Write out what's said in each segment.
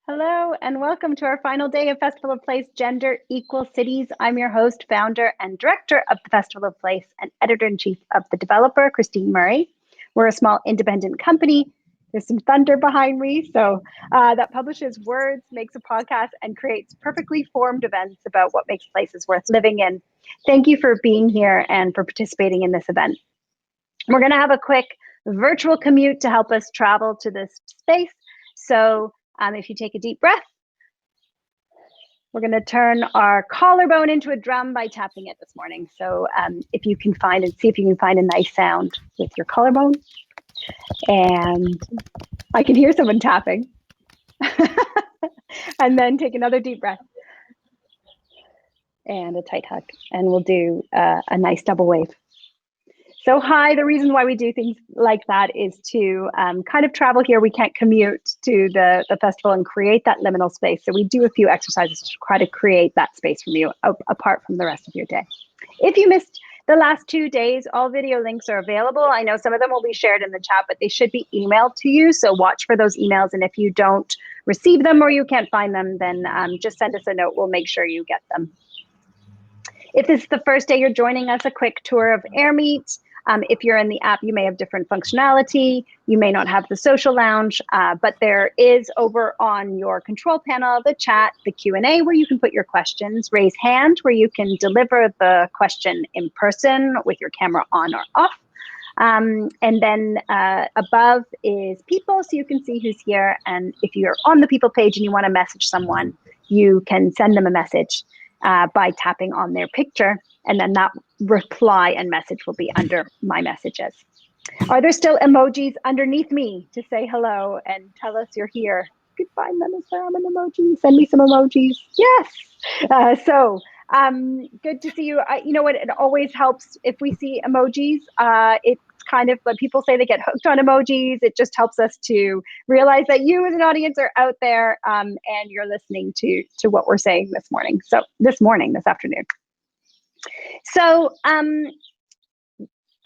Hello, and welcome to our final day of Festival of Place Gender Equal Cities. I'm your host, founder, and director of the Festival of Place, and editor-in-chief of The Developer, Christine Murray. We're a small independent company. There's some thunder behind me, that publishes words, makes a podcast, and creates perfectly formed events about what makes places worth living in. Thank you for being here and for participating in this event. We're going to have a quick virtual commute to help us travel to this space. So if you take a deep breath, we're going to turn our collarbone into a drum by tapping it this morning. So if you can find and see if you can find a nice sound with your collarbone. And I can hear someone tapping. And then take another deep breath. And a tight hug. And we'll do a nice double wave. So hi, the reason why we do things like that is to kind of travel here. We can't commute to the festival and create that liminal space. So we do a few exercises to try to create that space from you apart from the rest of your day. If you missed the last 2 days, all video links are available. I know some of them will be shared in the chat, but they should be emailed to you. So watch for those emails. And if you don't receive them or you can't find them, then just send us a note. We'll make sure you get them. If this is the first day you're joining us, a quick tour of AirMeet. If you're in the app, you may have different functionality. You may not have the social lounge, but there is over on your control panel, the chat, the Q&A where you can put your questions, raise hand where you can deliver the question in person with your camera on or off. And then above is people, so you can see who's here. And if you're on the people page and you want to message someone, you can send them a message by tapping on their picture, and then that reply and message will be under my messages. Are there still emojis underneath me to say hello and tell us you're here? You could find them. Is there an emoji? Send me some emojis. Yes. Good to see you. You know what? It always helps if we see emojis. It's kind of when people say they get hooked on emojis. It just helps us to realize that you as an audience are out there and you're listening to what we're saying this morning. So this afternoon. So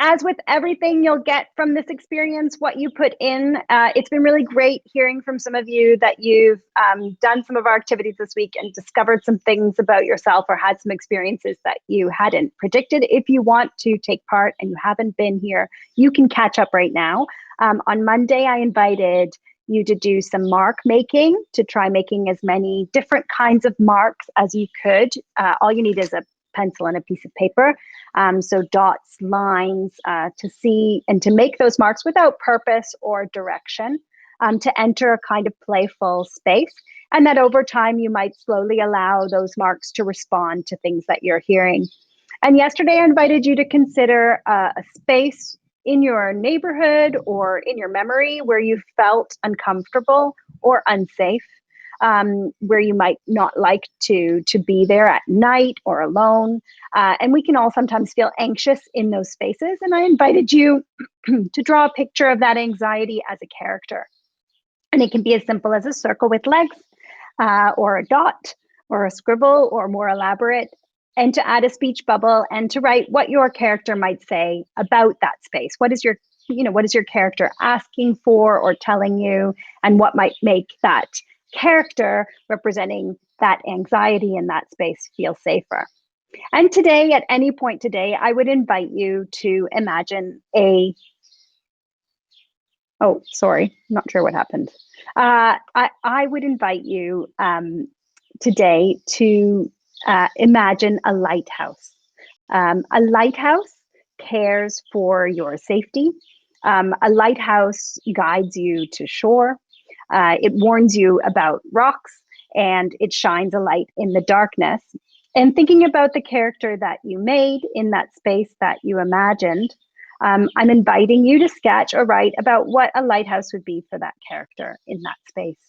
as with everything you'll get from this experience, what you put in, it's been really great hearing from some of you that you've done some of our activities this week and discovered some things about yourself or had some experiences that you hadn't predicted. If you want to take part and you haven't been here, you can catch up right now. On Monday, I invited you to do some mark making, to try making as many different kinds of marks as you could. All you need is a pencil and a piece of paper. So dots, lines, to see and to make those marks without purpose or direction, to enter a kind of playful space. And that over time, you might slowly allow those marks to respond to things that you're hearing. And yesterday, I invited you to consider a space in your neighborhood or in your memory where you felt uncomfortable or unsafe. Where you might not like to be there at night or alone. And we can all sometimes feel anxious in those spaces. And I invited you to draw a picture of that anxiety as a character. And it can be as simple as a circle with legs, or a dot, or a scribble, or more elaborate. And to add a speech bubble and to write what your character might say about that space. What is your character asking for or telling you, and what might make that character representing that anxiety in that space feel safer. And today, at any point today, I would invite you to imagine oh, sorry, not sure what happened. I would invite you today to imagine a lighthouse. A lighthouse cares for your safety. A lighthouse guides you to shore. It warns you about rocks, and it shines a light in the darkness. And thinking about the character that you made in that space that you imagined, I'm inviting you to sketch or write about what a lighthouse would be for that character in that space.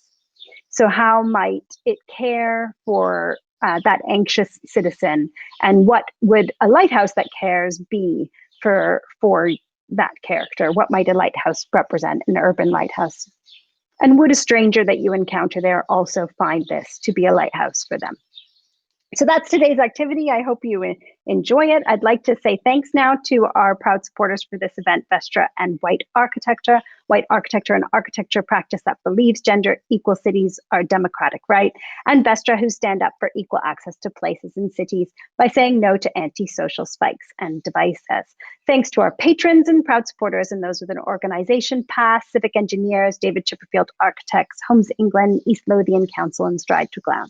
So how might it care for that anxious citizen? And what would a lighthouse that cares be for that character? What might a lighthouse represent, an urban lighthouse? And would a stranger that you encounter there also find this to be a lighthouse for them? So that's today's activity. I hope you enjoy it. I'd like to say thanks now to our proud supporters for this event, Vestra and White Architecture. White Architecture, an architecture practice that believes gender equal cities are democratic right, and Vestra, who stand up for equal access to places and cities by saying no to anti-social spikes and devices. Thanks to our patrons and proud supporters and those with an organization past, Civic Engineers, David Chipperfield Architects, Homes England, East Lothian Council, and Stride to Glam.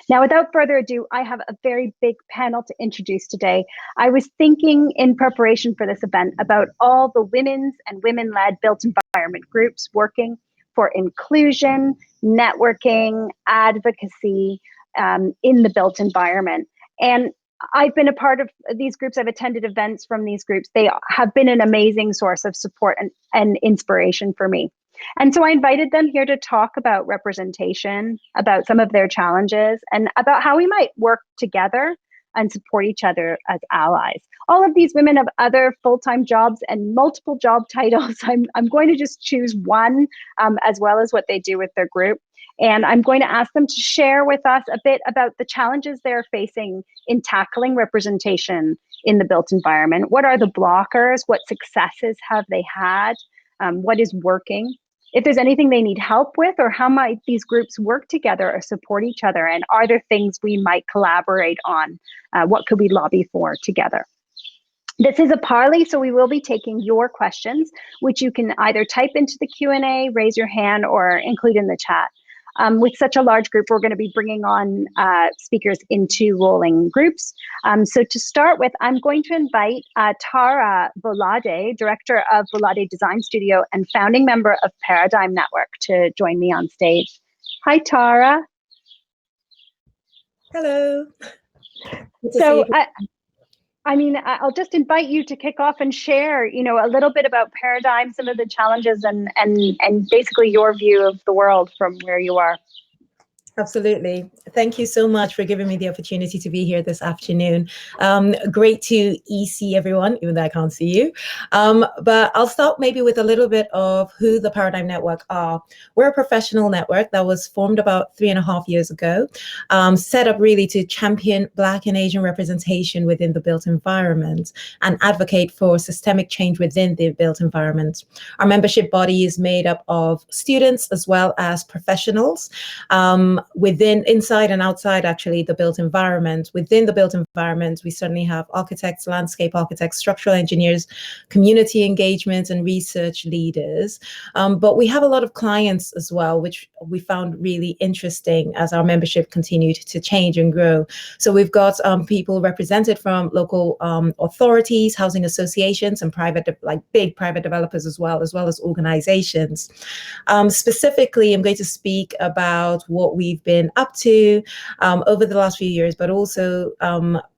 Now, without further ado, I have a very big panel to introduce today. I was thinking in preparation for this event about all the women's and women-led built environment groups working for inclusion, networking, advocacy in the built environment. And I've been a part of these groups. I've attended events from these groups. They have been an amazing source of support and inspiration for me. And so I invited them here to talk about representation, about some of their challenges, and about how we might work together and support each other as allies. All of these women have other full-time jobs and multiple job titles. I'm going to just choose one, as well as what they do with their group. And I'm going to ask them to share with us a bit about the challenges they're facing in tackling representation in the built environment. What are the blockers? What successes have they had? What is working? If there's anything they need help with, or how might these groups work together or support each other? And are there things we might collaborate on? What could we lobby for together? This is a Parley, so we will be taking your questions, which you can either type into the Q&A, raise your hand, or include in the chat. With such a large group, we're going to be bringing on speakers into rolling groups. So to start with, I'm going to invite Tara Volade, Director of Volade Design Studio and founding member of Paradigm Network, to join me on stage. Hi, Tara. Hello. So I mean, I'll just invite you to kick off and share, you know, a little bit about Paradigm, some of the challenges, and basically your view of the world from where you are. Absolutely. Thank you so much for giving me the opportunity to be here this afternoon. Great to see everyone, even though I can't see you. But I'll start maybe with a little bit of who the Paradigm Network are. We're a professional network that was formed about 3.5 years ago, set up really to champion Black and Asian representation within the built environment and advocate for systemic change within the built environment. Our membership body is made up of students as well as professionals, inside and outside, actually, the built environment. Within the built environment, we certainly have architects, landscape architects, structural engineers, community engagement, and research leaders. But we have a lot of clients as well, which we found really interesting as our membership continued to change and grow. So we've got people represented from local authorities, housing associations, and big private developers as well as organizations. Specifically, I'm going to speak about what we've been up to over the last few years, but also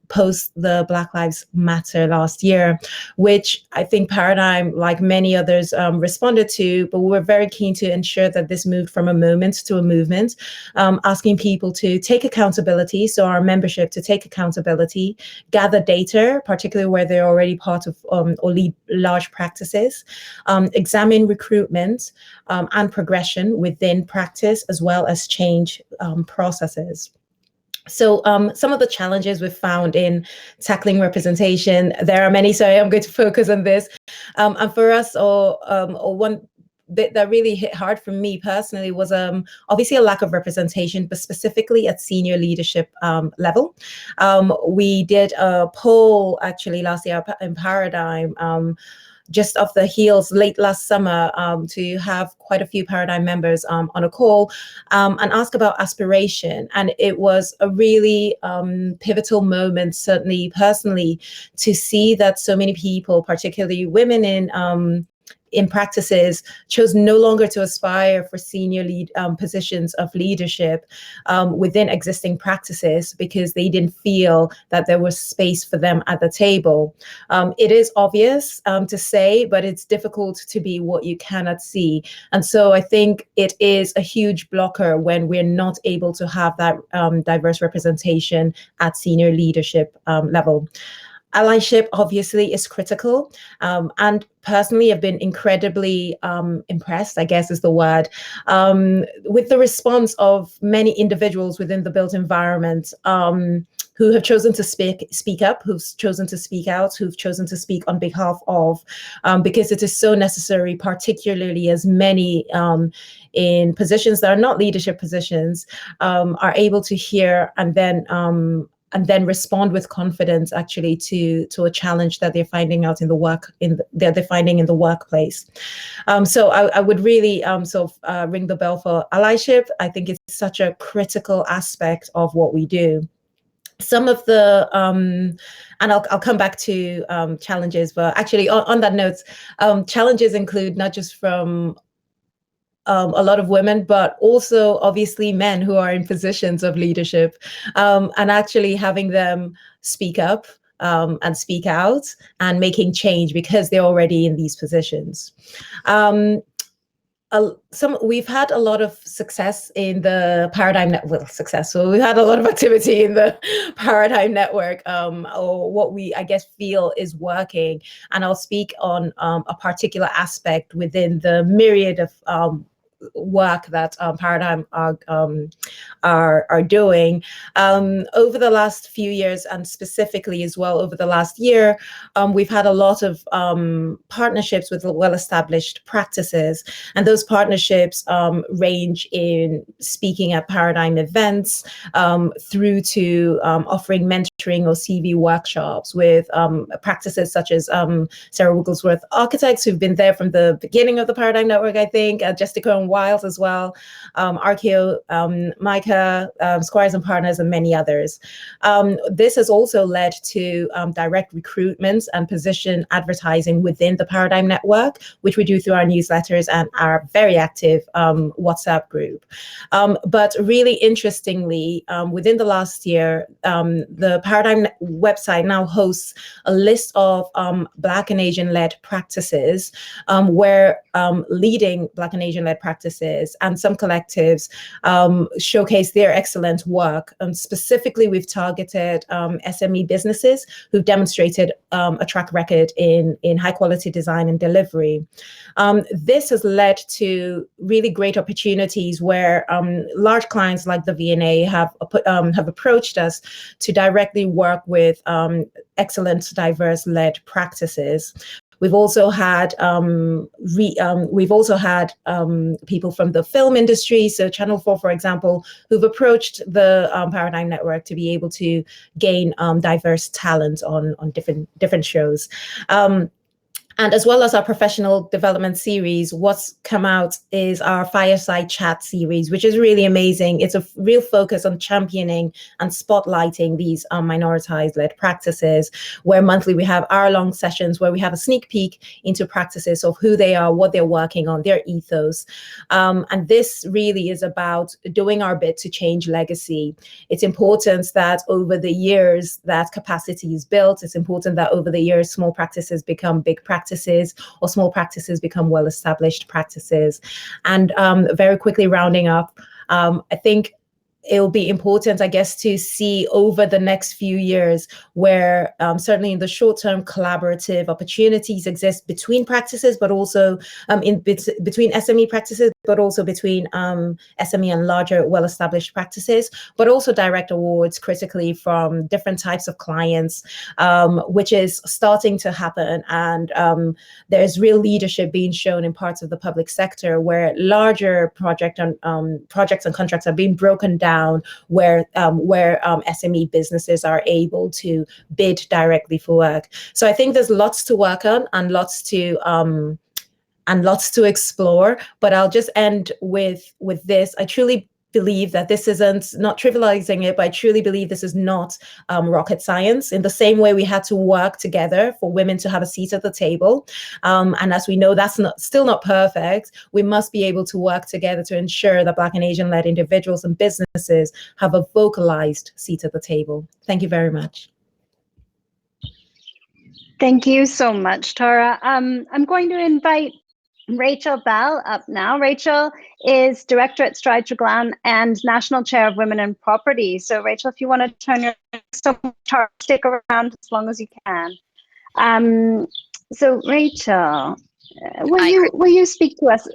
post the Black Lives Matter last year, which I think Paradigm, like many others, responded to, but we were very keen to ensure that this moved from a moment to a movement, asking people to take accountability, so our membership to take accountability, gather data, particularly where they're already part of or lead large practices, examine recruitment and progression within practice, as well as change processes. So some of the challenges we've found in tackling representation, there are many, so I'm going to focus on this. And for us, or one bit that really hit hard for me personally was obviously a lack of representation, but specifically at senior leadership level. We did a poll actually last year in Paradigm, just off the heels late last summer, to have quite a few Paradigm members on a call and ask about aspiration. And it was a really pivotal moment, certainly personally, to see that so many people, particularly women in practices, chose no longer to aspire for senior positions of leadership within existing practices because they didn't feel that there was space for them at the table. It is obvious to say, but it's difficult to be what you cannot see. And so I think it is a huge blocker when we're not able to have that diverse representation at senior leadership level. Allyship obviously is critical, and personally I've been incredibly impressed, I guess is the word, with the response of many individuals within the built environment, who have chosen to speak up, who've chosen to speak out, who've chosen to speak on behalf of, because it is so necessary, particularly as many in positions that are not leadership positions are able to hear and then respond with confidence actually to a challenge that they're finding out in the work that they're finding in the workplace. So I would really ring the bell for allyship. I think it's such a critical aspect of what we do. Some of the and I'll come back to challenges, but actually on that note, challenges include not just from a lot of women, but also obviously men who are in positions of leadership, and actually having them speak up and speak out and making change because they're already in these positions. We've had a lot of success in the Paradigm Network. So we've had a lot of activity in the Paradigm Network, or what we, I guess, feel is working. And I'll speak on a particular aspect within the myriad of work that Paradigm are doing over the last few years, and specifically as well over the last year. We've had a lot of partnerships with well-established practices, and those partnerships range in speaking at Paradigm events, through to offering mentoring or CV workshops with practices such as Sarah Wigglesworth Architects, who've been there from the beginning of the Paradigm Network, I think, Jessica and Wiles as well, Arkeo, Micah, Squires and Partners, and many others. This has also led to direct recruitments and position advertising within the Paradigm Network, which we do through our newsletters and our very active WhatsApp group. But really interestingly, within the last year, the Paradigm website now hosts a list of Black and Asian-led practices, where leading Black and Asian-led practices and some collectives showcase their excellent work. Specifically, we've targeted SME businesses who've demonstrated a track record in high-quality design and delivery. This has led to really great opportunities where large clients like the V&A have approached us to directly work with excellent diverse-led practices. We've also had people from the film industry, so Channel 4, for example, who've approached the Paradigm Network to be able to gain diverse talent on different shows. And as well as our professional development series, what's come out is our Fireside Chat series, which is really amazing. It's a real focus on championing and spotlighting these minoritized-led practices, where monthly we have hour-long sessions where we have a sneak peek into practices of who they are, what they're working on, their ethos. And this really is about doing our bit to change legacy. It's important that over the years that capacity is built. It's important that over the years small practices become big practices, or small practices become well-established practices. And very quickly rounding up, I think it'll be important, I guess, to see over the next few years where certainly in the short term collaborative opportunities exist between practices, but also between SME practices, but also between SME and larger well-established practices, but also direct awards critically from different types of clients, which is starting to happen. And there's real leadership being shown in parts of the public sector where larger projects and contracts are being broken down, where SME businesses are able to bid directly for work. So I think there's lots to work on and lots to explore. But I'll just end with this. I truly believe that this isn't, not trivializing it, but I truly believe this is not rocket science. In the same way we had to work together for women to have a seat at the table. And as we know, that's still not perfect. We must be able to work together to ensure that Black and Asian-led individuals and businesses have a vocalized seat at the table. Thank you very much. Thank you so much, Tara. I'm going to invite Rachel Bell up now. Rachel is Director at Stride Traglan and National Chair of Women in Property. So Rachel, if you want to turn your stick around as long as you can. So Rachel, will you speak to us?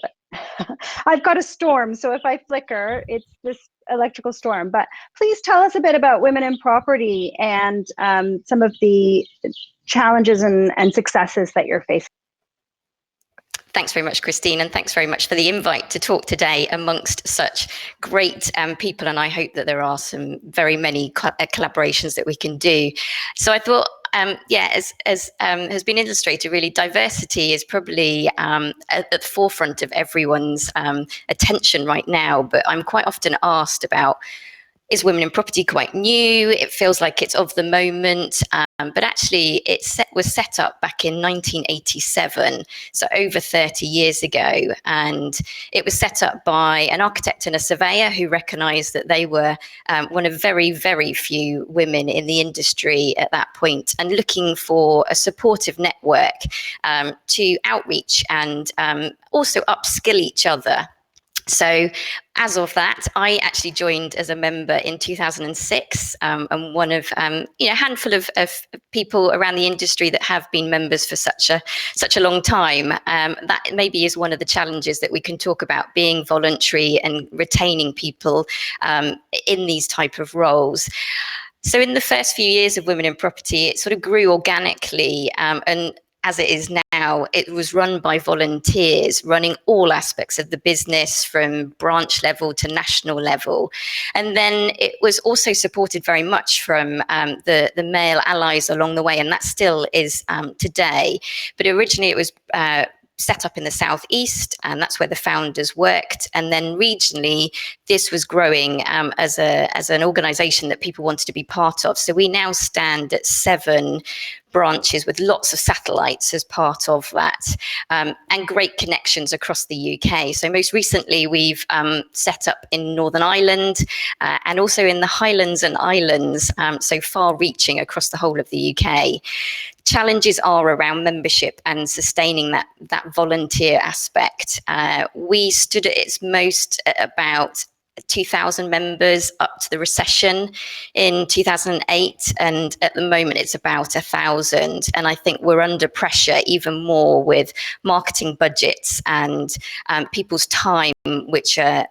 I've got a storm, so if I flicker, it's this electrical storm. But please tell us a bit about women in property and some of the challenges and successes that you're facing. Thanks very much, Christine, and thanks very much for the invite to talk today amongst such great people. And I hope that there are some very many collaborations that we can do. So I thought, as has been illustrated, really, diversity is probably at the forefront of everyone's attention right now. But I'm quite often asked about, is women in property quite new? It feels like it's of the moment, but actually was set up back in 1987, so over 30 years ago. And it was set up by an architect and a surveyor who recognised that they were one of very, very few women in the industry at that point, and looking for a supportive network to outreach and also upskill each other. So as of that, I actually joined as a member in 2006, and one of a handful of people around the industry that have been members for such a long time. That maybe is one of the challenges that we can talk about, being voluntary and retaining people in these type of roles. So in the first few years of Women in Property, it sort of grew organically, and as it is now, it was run by volunteers, running all aspects of the business from branch level to national level. And then it was also supported very much from the male allies along the way, and that still is today. But originally it was set up in the southeast, and that's where the founders worked. And then regionally, this was growing as an organisation that people wanted to be part of. So we now stand at 7 branches with lots of satellites as part of that, and great connections across the UK. So most recently, we've set up in Northern Ireland and also in the Highlands and Islands, so far-reaching across the whole of the UK. Challenges are around membership and sustaining that volunteer aspect. We stood at its most at about 2,000 members up to the recession in 2008, and at the moment it's about 1,000. And I think we're under pressure even more with marketing budgets and people's time, which are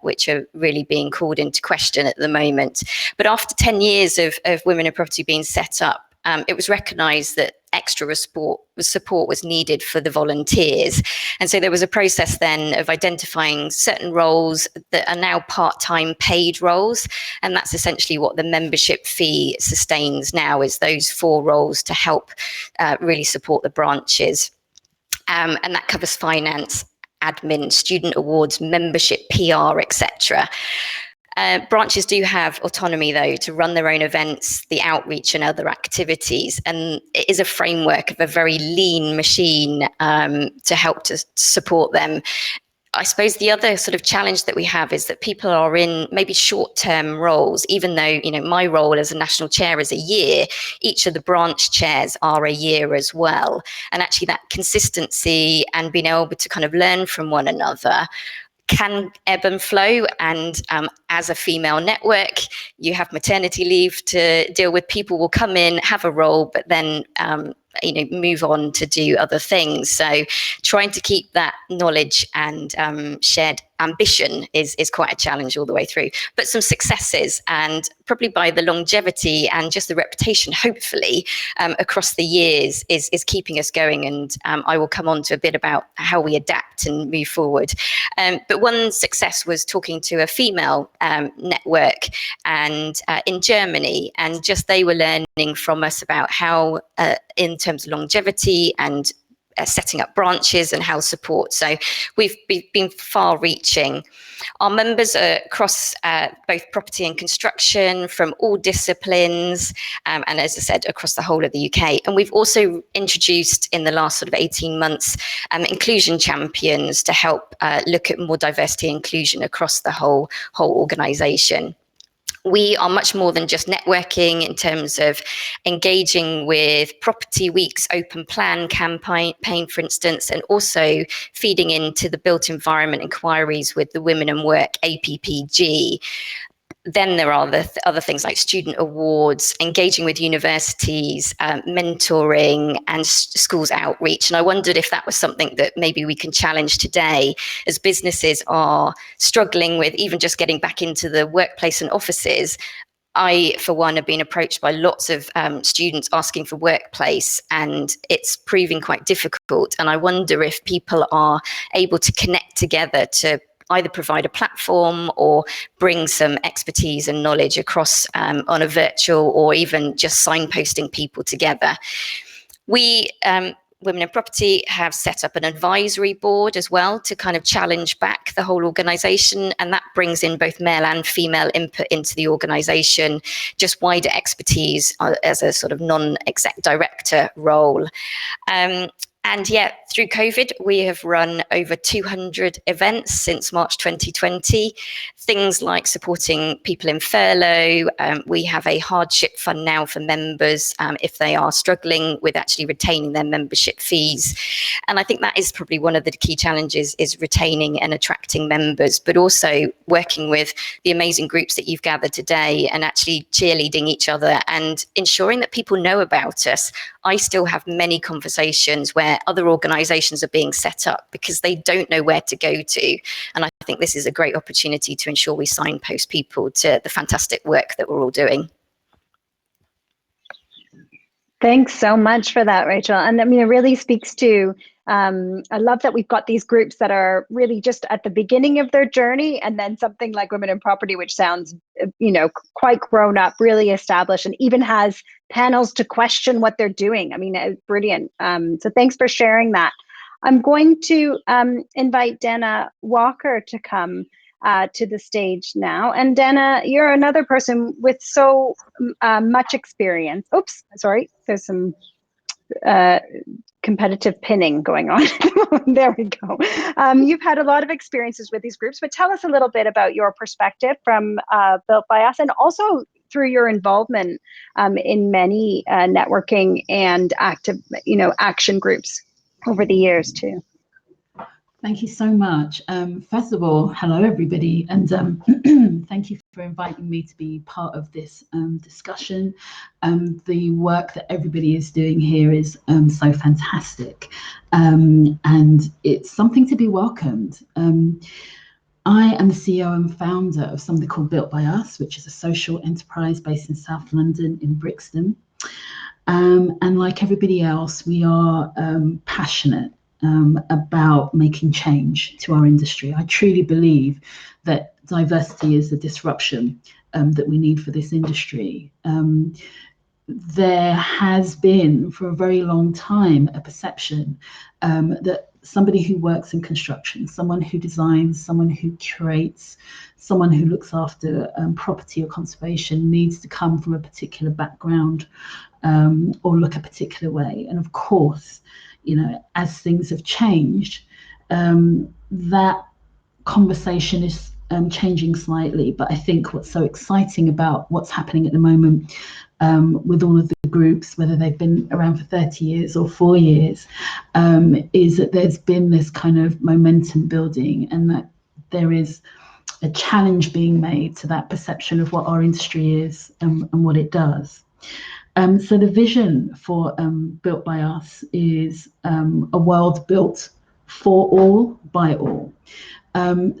really being called into question at the moment. But after 10 years of Women in Property being set up, it was recognised that extra support was needed for the volunteers. And so there was a process then of identifying certain roles that are now part-time paid roles. And that's essentially what the membership fee sustains now, is those 4 roles to help really support the branches. And that covers finance, admin, student awards, membership, PR, etc. Branches do have autonomy, though, to run their own events, the outreach and other activities. And it is a framework of a very lean machine to help to support them. I suppose the other sort of challenge that we have is that people are in maybe short-term roles, even though, my role as a national chair is a year, each of the branch chairs are a year as well. And actually that consistency and being able to kind of learn from one another can ebb and flow. And as a female network, you have maternity leave to deal with. People will come in, have a role, but then move on to do other things. So trying to keep that knowledge and shared ambition is quite a challenge all the way through. But some successes, and probably by the longevity and just the reputation, hopefully, across the years is keeping us going. And I will come on to a bit about how we adapt and move forward. But one success was talking to a female network and in Germany, and just they were learning from us about how in terms of longevity and setting up branches and how support. So we've been far-reaching. Our members are across both property and construction, from all disciplines, and as I said, across the whole of the UK. And we've also introduced in the last sort of 18 months inclusion champions to help look at more diversity and inclusion across the whole organisation. we are much more than just networking in terms of engaging with Property Week's open plan campaign, for instance, and also feeding into the built environment inquiries with the Women and Work APPG. Then there are the other things like student awards, engaging with universities, mentoring, and schools outreach. And I wondered if that was something that maybe we can challenge today, as businesses are struggling with even just getting back into the workplace and offices. I, for one, have been approached by lots of students asking for workplace, and it's proving quite difficult. And I wonder if people are able to connect together to either provide a platform or bring some expertise and knowledge across on a virtual, or even just signposting people together. We, Women in Property, have set up an advisory board as well to kind of challenge back the whole organisation, and that brings in both male and female input into the organisation, just wider expertise as a sort of non-exec director role. And yet, through COVID, we have run over 200 events since March 2020. Things like supporting people in furlough. We have a hardship fund now for members if they are struggling with actually retaining their membership fees. And I think that is probably one of the key challenges, is retaining and attracting members, but also working with the amazing groups that you've gathered today and actually cheerleading each other and ensuring that people know about us. I still have many conversations where other organisations are being set up because they don't know where to go to. And I think this is a great opportunity to ensure we signpost people to the fantastic work that we're all doing. Thanks so much for that, Rachel. And I mean, it really speaks to, I love that we've got these groups that are really just at the beginning of their journey, and then something like Women in Property, which sounds, quite grown up, really established, and even has panels to question what they're doing. I mean, it's brilliant. So thanks for sharing that. I'm going to invite Dana Walker to come to the stage now. And Dana, you're another person with so much experience. Oops, sorry, there's some competitive pinning going on. There we go. You've had a lot of experiences with these groups, but tell us a little bit about your perspective from Built by Us, and also through your involvement in many networking and active, action groups over the years too. Thank you so much. First of all, hello everybody, and thank you for inviting me to be part of this discussion. The work that everybody is doing here is so fantastic, and it's something to be welcomed. I am the CEO and founder of something called Built by Us, which is a social enterprise based in South London in Brixton. And like everybody else, we are passionate about making change to our industry. I truly believe that diversity is the disruption that we need for this industry. There has been for a very long time a perception that somebody who works in construction, someone who designs, someone who curates, someone who looks after property or conservation needs to come from a particular background or look a particular way. And of course, as things have changed, that conversation is changing slightly. But I think what's so exciting about what's happening at the moment with all of the groups, whether they've been around for 30 years or 4 years, is that there's been this kind of momentum building, and that there is a challenge being made to that perception of what our industry is and what it does. So the vision for Built by Us is a world built for all, by all.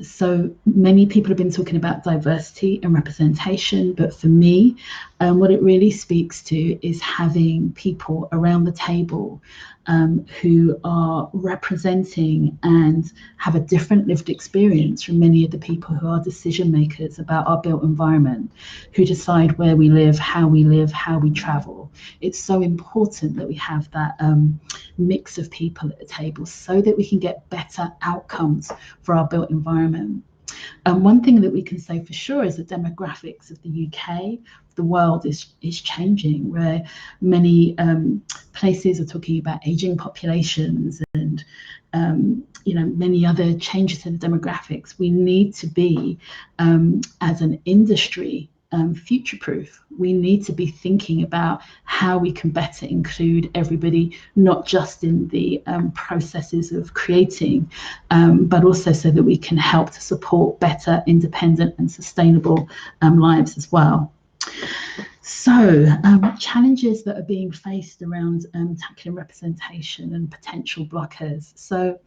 So many people have been talking about diversity and representation, but for me, what it really speaks to is having people around the table who are representing and have a different lived experience from many of the people who are decision makers about our built environment, who decide where we live, how we travel. It's so important that we have that mix of people at the table so that we can get better outcomes for our built environment. One thing that we can say for sure is the demographics of the UK, the world is changing, where many places are talking about aging populations and many other changes in demographics. We need to be, as an industry, future-proof. We need to be thinking about how we can better include everybody, not just in the processes of creating, but also so that we can help to support better, independent and sustainable lives as well. So challenges that are being faced around tackling representation and potential blockers. So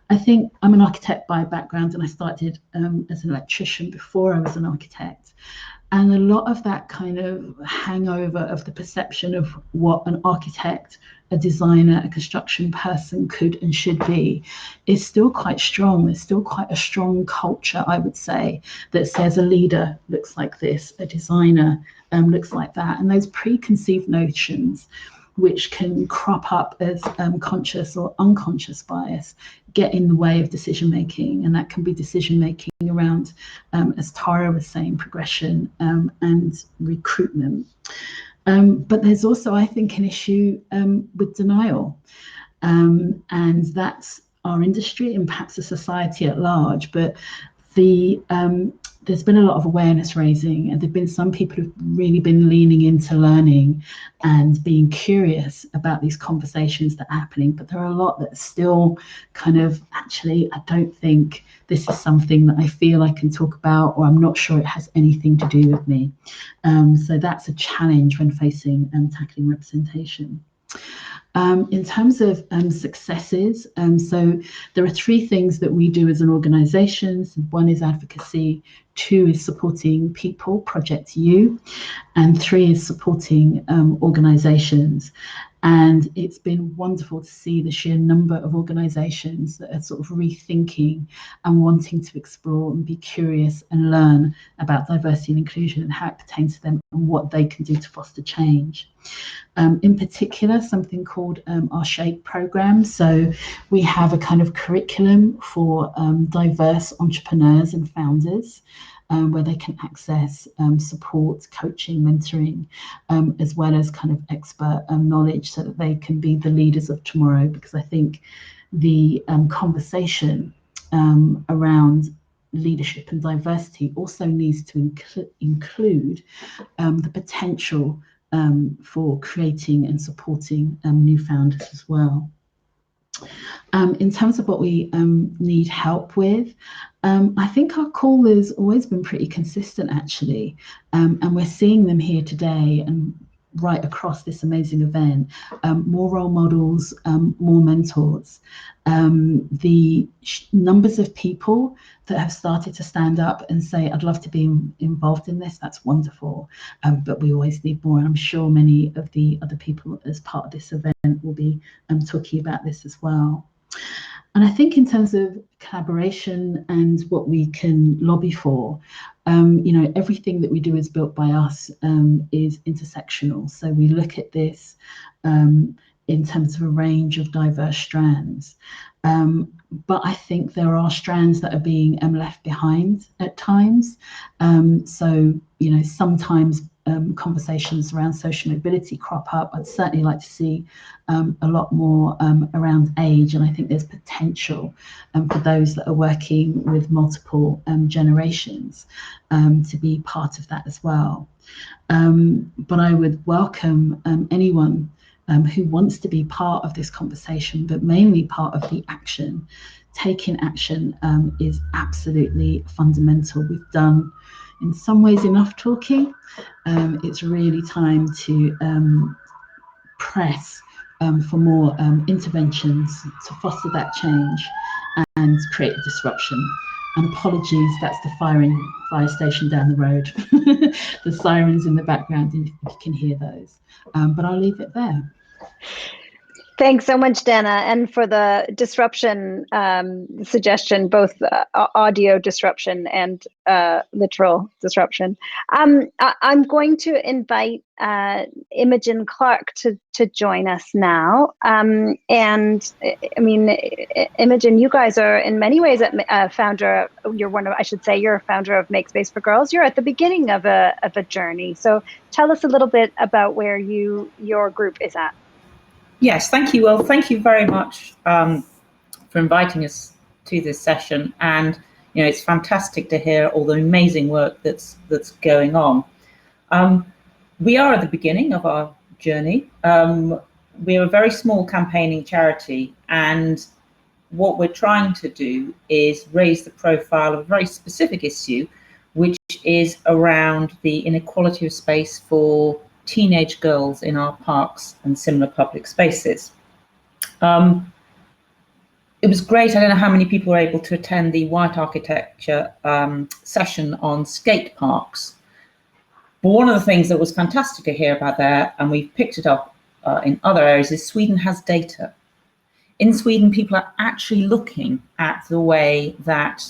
I think I'm an architect by background, and I started as an electrician before I was an architect. And a lot of that kind of hangover of the perception of what an architect, a designer, a construction person could and should be is still quite strong. There's still quite a strong culture, I would say, that says a leader looks like this, a designer looks like that. And those preconceived notions, which can crop up as conscious or unconscious bias, get in the way of decision making. And that can be decision making around, as Tara was saying, progression and recruitment. But there's also, I think, an issue with denial. And that's our industry and perhaps a society at large. But there's been a lot of awareness raising, and there've been some people who've really been leaning into learning and being curious about these conversations that are happening. But there are a lot that are still kind of, actually, I don't think this is something that I feel I can talk about, or I'm not sure it has anything to do with me. So that's a challenge when facing tackling representation. In terms of successes, so there are 3 things that we do as an organisation. One is advocacy, 2 is supporting people, Project U, and 3 is supporting organisations. And it's been wonderful to see the sheer number of organisations that are sort of rethinking and wanting to explore and be curious and learn about diversity and inclusion and how it pertains to them and what they can do to foster change. In particular, something called our SHAPE programme. So we have a kind of curriculum for diverse entrepreneurs and founders, where they can access support, coaching, mentoring, as well as kind of expert knowledge so that they can be the leaders of tomorrow. Because I think the conversation around leadership and diversity also needs to include the potential for creating and supporting new founders as well. In terms of what we need help with, I think our call has always been pretty consistent, actually, and we're seeing them here today and right across this amazing event. More role models, more mentors. The numbers of people that have started to stand up and say, I'd love to be involved in this, that's wonderful, but we always need more. I'm sure many of the other people as part of this event will be talking about this as well. And I think in terms of collaboration and what we can lobby for, everything that we do is built by us is intersectional. So we look at this in terms of a range of diverse strands. But I think there are strands that are being left behind at times. Sometimes conversations around social mobility crop up. I'd certainly like to see a lot more around age, and I think there's potential for those that are working with multiple generations to be part of that as well. But I would welcome anyone who wants to be part of this conversation, but mainly part of the action. Taking action is absolutely fundamental. We've done, in some ways, enough talking. It's really time to press for more interventions to foster that change and create a disruption. And apologies, that's the fire station down the road. The sirens in the background, if you can hear those. But I'll leave it there. Thanks so much, Dana, and for the disruption suggestion, both audio disruption and literal disruption. I'm going to invite Imogen Clark to join us now. And I mean, Imogen, you guys are in many ways a founder. You're a founder of Make Space for Girls. You're at the beginning of a journey. So tell us a little bit about where your group is at. Yes, thank you. Well, thank you very much for inviting us to this session. And, it's fantastic to hear all the amazing work that's going on. We are at the beginning of our journey. We're a very small campaigning charity, and what we're trying to do is raise the profile of a very specific issue, which is around the inequality of space for teenage girls in our parks and similar public spaces. It was great. I don't know how many people were able to attend the white architecture session on skate parks. But one of the things that was fantastic to hear about there, and we've picked it up in other areas, is Sweden has data. In Sweden, people are actually looking at the way that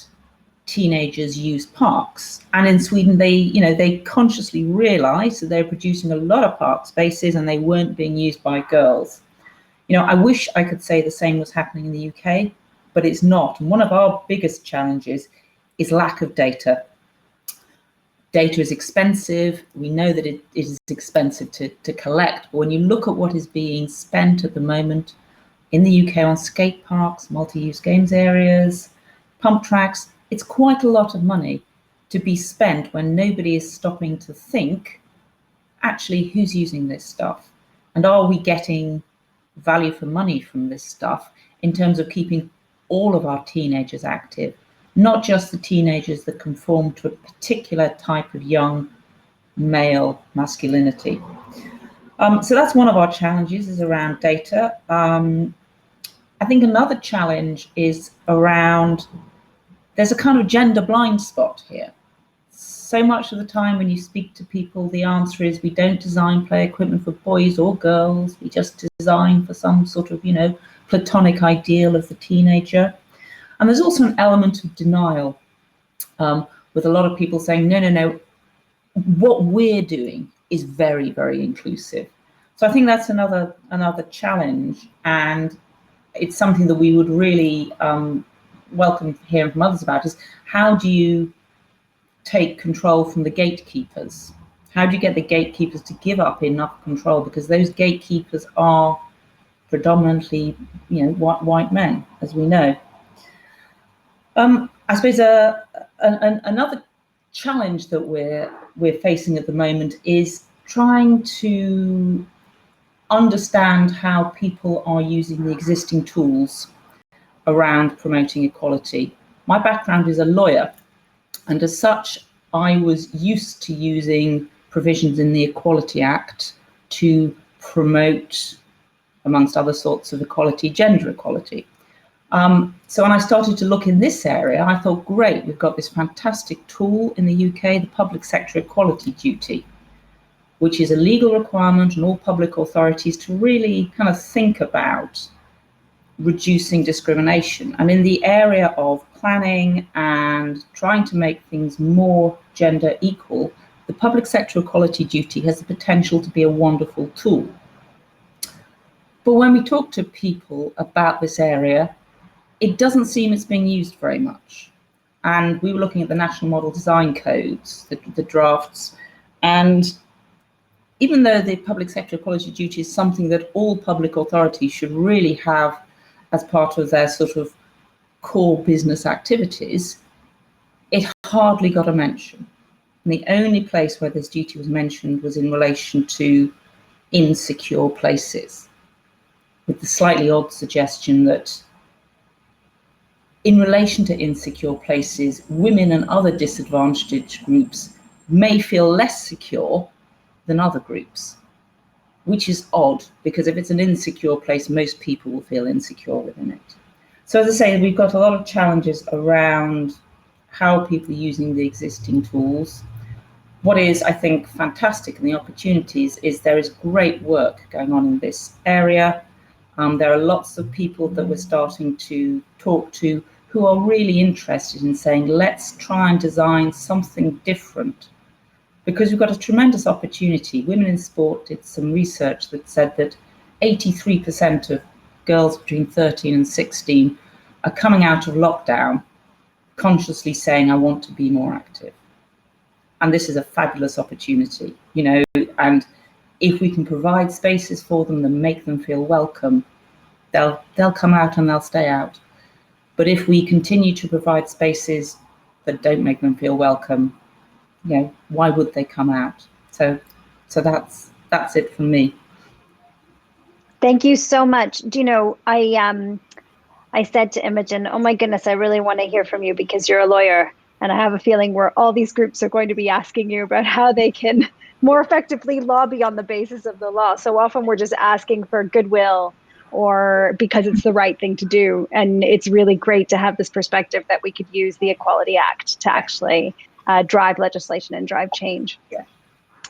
teenagers use parks. And in Sweden, they consciously realised that they're producing a lot of park spaces and they weren't being used by girls. I wish I could say the same was happening in the UK, but it's not. And one of our biggest challenges is lack of data. Data is expensive. We know that it is expensive to collect. But when you look at what is being spent at the moment in the UK on skate parks, multi-use games areas, pump tracks, it's quite a lot of money to be spent when nobody is stopping to think, actually, who's using this stuff? And are we getting value for money from this stuff in terms of keeping all of our teenagers active, not just the teenagers that conform to a particular type of young male masculinity. So that's one of our challenges, is around data. I think another challenge is around, there's a kind of gender blind spot here. So much of the time when you speak to people, the answer is we don't design play equipment for boys or girls. We just design for some sort of, platonic ideal of the teenager. And there's also an element of denial, with a lot of people saying, no, what we're doing is very, very inclusive. So I think that's another challenge, and it's something that we would really welcome hearing from others about, is how do you take control from the gatekeepers? How do you get the gatekeepers to give up enough control? Because those gatekeepers are predominantly, white men, as we know. I suppose another challenge that we're facing at the moment is trying to understand how people are using the existing tools around promoting equality. My background is a lawyer, and as such, I was used to using provisions in the Equality Act to promote, amongst other sorts of equality, gender equality. So when I started to look in this area, I thought, great, we've got this fantastic tool in the UK, the Public Sector Equality Duty, which is a legal requirement on all public authorities to really kind of think about reducing discrimination. And in the area of planning and trying to make things more gender equal, the Public Sector Equality Duty has the potential to be a wonderful tool. But when we talk to people about this area, it doesn't seem it's being used very much. And we were looking at the National Model Design Codes, the drafts, and even though the Public Sector Equality Duty is something that all public authorities should really have as part of their sort of core business activities, it hardly got a mention. And the only place where this duty was mentioned was in relation to insecure places, with the slightly odd suggestion that in relation to insecure places, women and other disadvantaged groups may feel less secure than other groups, which is odd, because if it's an insecure place, most people will feel insecure within it. So as I say, we've got a lot of challenges around how people are using the existing tools. What is, I think, fantastic in the opportunities is there is great work going on in this area. There are lots of people that we're starting to talk to who are really interested in saying, let's try and design something different, because we've got a tremendous opportunity. Women in Sport did some research that said that 83% of girls between 13 and 16 are coming out of lockdown consciously saying, I want to be more active. And this is a fabulous opportunity, and if we can provide spaces for them that make them feel welcome, they'll come out and they'll stay out. But if we continue to provide spaces that don't make them feel welcome, why would they come out? So that's it from me. Thank you so much. Do you know, I said to Imogen, oh my goodness, I really want to hear from you because you're a lawyer. And I have a feeling where all these groups are going to be asking you about how they can more effectively lobby on the basis of the law. So often we're just asking for goodwill or because it's the right thing to do. And it's really great to have this perspective that we could use the Equality Act to actually drive legislation and drive change. Yeah.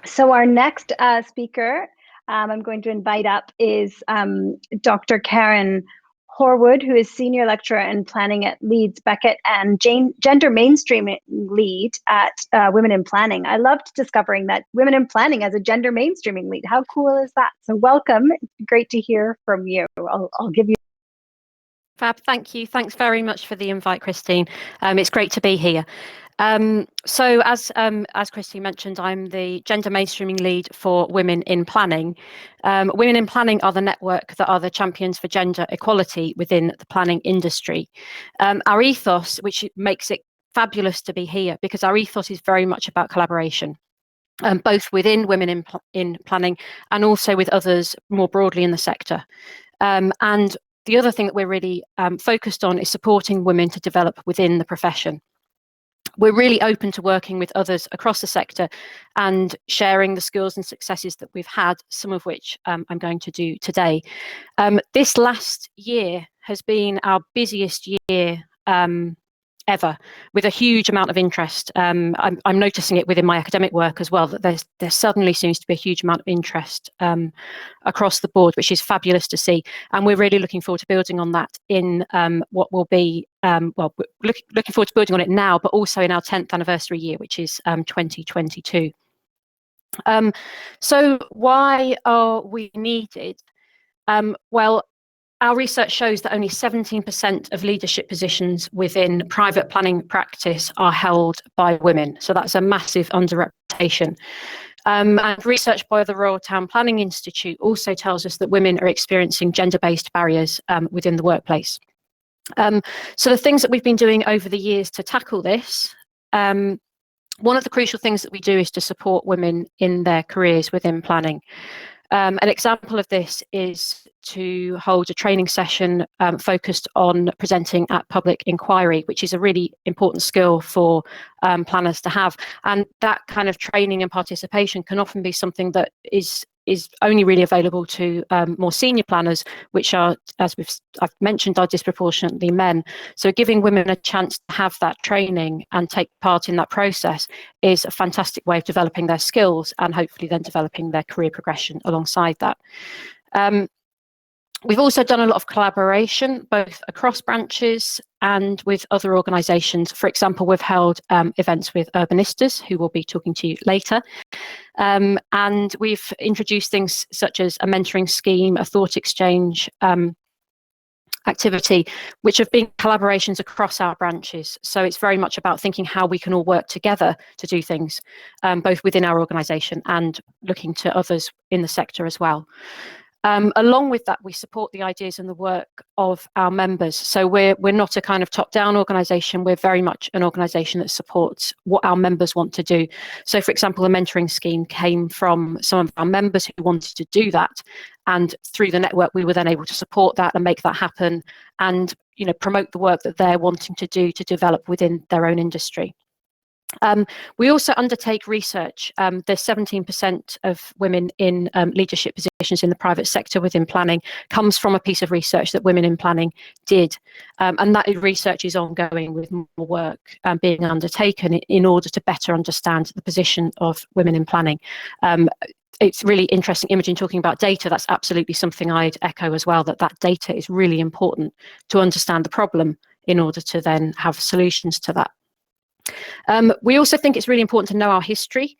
So our next speaker I'm going to invite up is Dr. Karen Horwood, who is Senior Lecturer in Planning at Leeds Beckett and Gender Mainstreaming Lead at Women in Planning. I loved discovering that Women in Planning as a Gender Mainstreaming Lead. How cool is that? So welcome. Great to hear from you. I'll give you. Fab, thank you. Thanks very much for the invite, Christine. It's great to be here. So as Christine mentioned, I'm the Gender Mainstreaming Lead for Women in Planning. Women in Planning are the network that are the champions for gender equality within the planning industry. Our ethos, which makes it fabulous to be here, because our ethos is very much about collaboration. Both within women in planning and also with others more broadly in the sector. And the other thing that we're really focused on is supporting women to develop within the profession. We're really open to working with others across the sector and sharing the skills and successes that we've had, some of which I'm going to do today. This last year has been our busiest year ever, with a huge amount of interest. I'm noticing it within my academic work as well, that there suddenly seems to be a huge amount of interest across the board, which is fabulous to see. And we're really looking forward to building on that in what will be, well, we're looking forward to building on it now, but also in our 10th anniversary year, which is 2022. So why are we needed? Well, our research shows that only 17% of leadership positions within private planning practice are held by women. So that's a massive underrepresentation. And research by the Royal Town Planning Institute also tells us that women are experiencing gender-based barriers within the workplace. So the things that we've been doing over the years to tackle this, one of the crucial things that we do is to support women in their careers within planning. An example of this is to hold a training session focused on presenting at public inquiry, which is a really important skill for planners to have. And that kind of training and participation can often be something that is only really available to more senior planners, which are, as I've mentioned, are disproportionately men. So giving women a chance to have that training and take part in that process is a fantastic way of developing their skills and hopefully then developing their career progression alongside that. We've also done a lot of collaboration, both across branches and with other organisations. For example, we've held events with urbanistas, who we'll be talking to you later. And we've introduced things such as a mentoring scheme, a thought exchange activity, which have been collaborations across our branches. So it's very much about thinking how we can all work together to do things, both within our organisation and looking to others in the sector as well. Along with that, we support the ideas and the work of our members. So we're not a kind of top-down organisation. We're very much an organisation that supports what our members want to do. So, for example, the mentoring scheme came from some of our members who wanted to do that. And through the network, we were then able to support that and make that happen and, you know, promote the work that they're wanting to do to develop within their own industry. We also undertake research. There's 17% of women in leadership positions in the private sector within planning comes from a piece of research that Women in Planning did. And that research is ongoing with more work being undertaken in order to better understand the position of women in planning. It's really interesting, Imogen, talking about data. That's absolutely something I'd echo as well, that data is really important to understand the problem in order to then have solutions to that. We also think it's really important to know our history.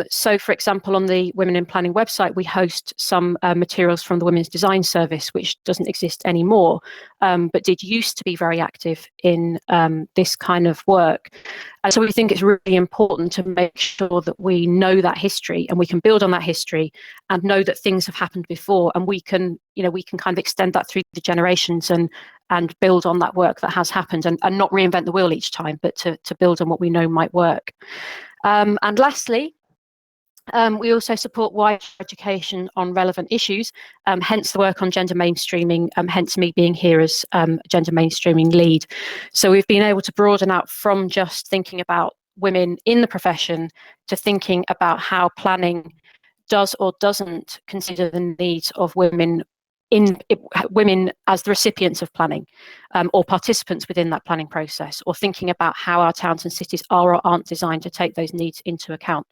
So, for example, on the Women in Planning website, we host some materials from the Women's Design Service, which doesn't exist anymore, but did used to be very active in this kind of work. And so we think it's really important to make sure that we know that history and we can build on that history and know that things have happened before, and we can kind of extend that through the generations and build on that work that has happened and not reinvent the wheel each time, but to build on what we know might work. And lastly, We also support wider education on relevant issues, hence the work on gender mainstreaming, hence me being here as gender mainstreaming lead. So we've been able to broaden out from just thinking about women in the profession to thinking about how planning does or doesn't consider the needs of women as the recipients of planning, or participants within that planning process, or thinking about how our towns and cities are or aren't designed to take those needs into account.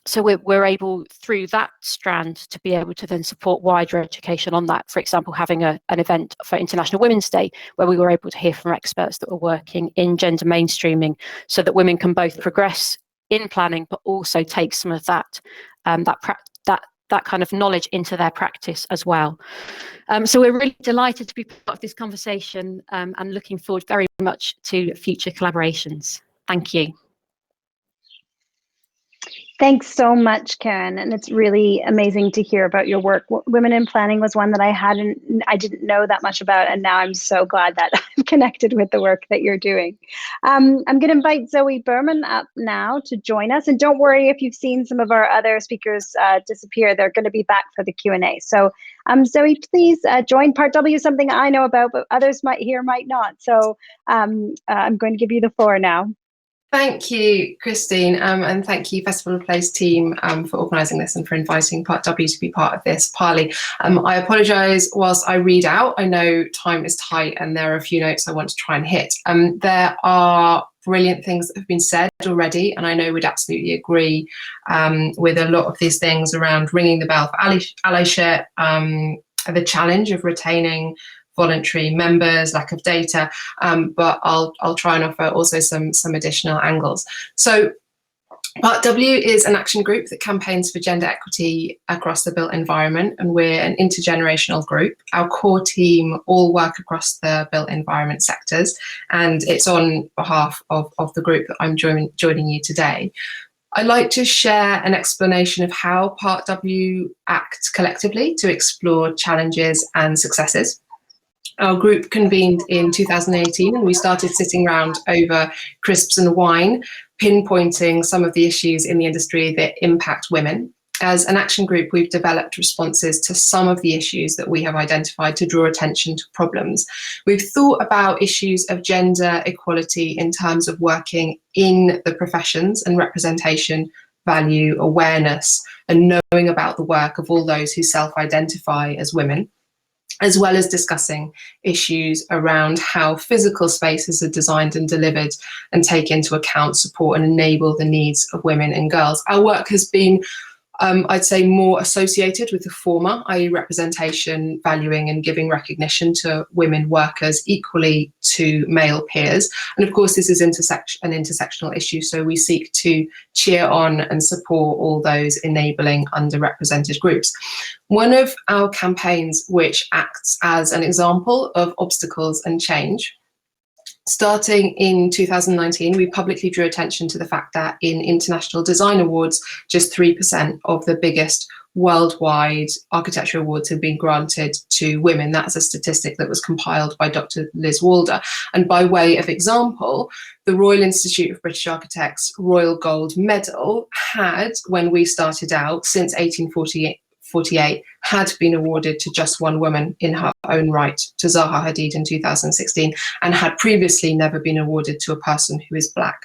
So we're able, through that strand, to be able to then support wider education on that. For example, having an event for International Women's Day, where we were able to hear from experts that were working in gender mainstreaming, so that women can both progress in planning, but also take some of that kind of knowledge into their practice as well. So we're really delighted to be part of this conversation, and looking forward very much to future collaborations. Thank you. Thanks so much, Karen. And it's really amazing to hear about your work. Women in Planning was one that I didn't know that much about. And now I'm so glad that I'm connected with the work that you're doing. I'm going to invite Zoe Berman up now to join us. And don't worry if you've seen some of our other speakers disappear, they're going to be back for the Q&A. So Zoe, please join. Part W is something I know about, but others might not. So I'm going to give you the floor now. Thank you, Christine, and thank you, Festival of Place team, for organising this and for inviting Part W to be part of this. Parley, I apologise whilst I read out. I know time is tight and there are a few notes I want to try and hit. There are brilliant things that have been said already, and I know we'd absolutely agree with a lot of these things around ringing the bell for allyship, the challenge of retaining voluntary members, lack of data, but I'll try and offer also some additional angles. So Part W is an action group that campaigns for gender equity across the built environment, and we're an intergenerational group. Our core team all work across the built environment sectors, and it's on behalf of the group that I'm joining you today. I'd like to share an explanation of how Part W acts collectively to explore challenges and successes. Our group convened in 2018, and we started sitting around over crisps and wine, pinpointing some of the issues in the industry that impact women. As an action group, we've developed responses to some of the issues that we have identified to draw attention to problems. We've thought about issues of gender equality in terms of working in the professions and representation, value, awareness, and knowing about the work of all those who self-identify as women, as well as discussing issues around how physical spaces are designed and delivered and take into account, support and enable the needs of women and girls. Our work has been, I'd say, more associated with the former, i.e. representation, valuing and giving recognition to women workers equally to male peers. And of course, this is an intersectional issue, so we seek to cheer on and support all those enabling underrepresented groups. One of our campaigns, which acts as an example of obstacles and change, starting in 2019, we publicly drew attention to the fact that in international design awards, just 3% of the biggest worldwide architecture awards have been granted to women. That's a statistic that was compiled by Dr. Liz Walder. And by way of example, the Royal Institute of British Architects Royal Gold Medal had, when we started out, since 1848, had been awarded to just one woman in her own right, to Zaha Hadid in 2016, and had previously never been awarded to a person who is Black.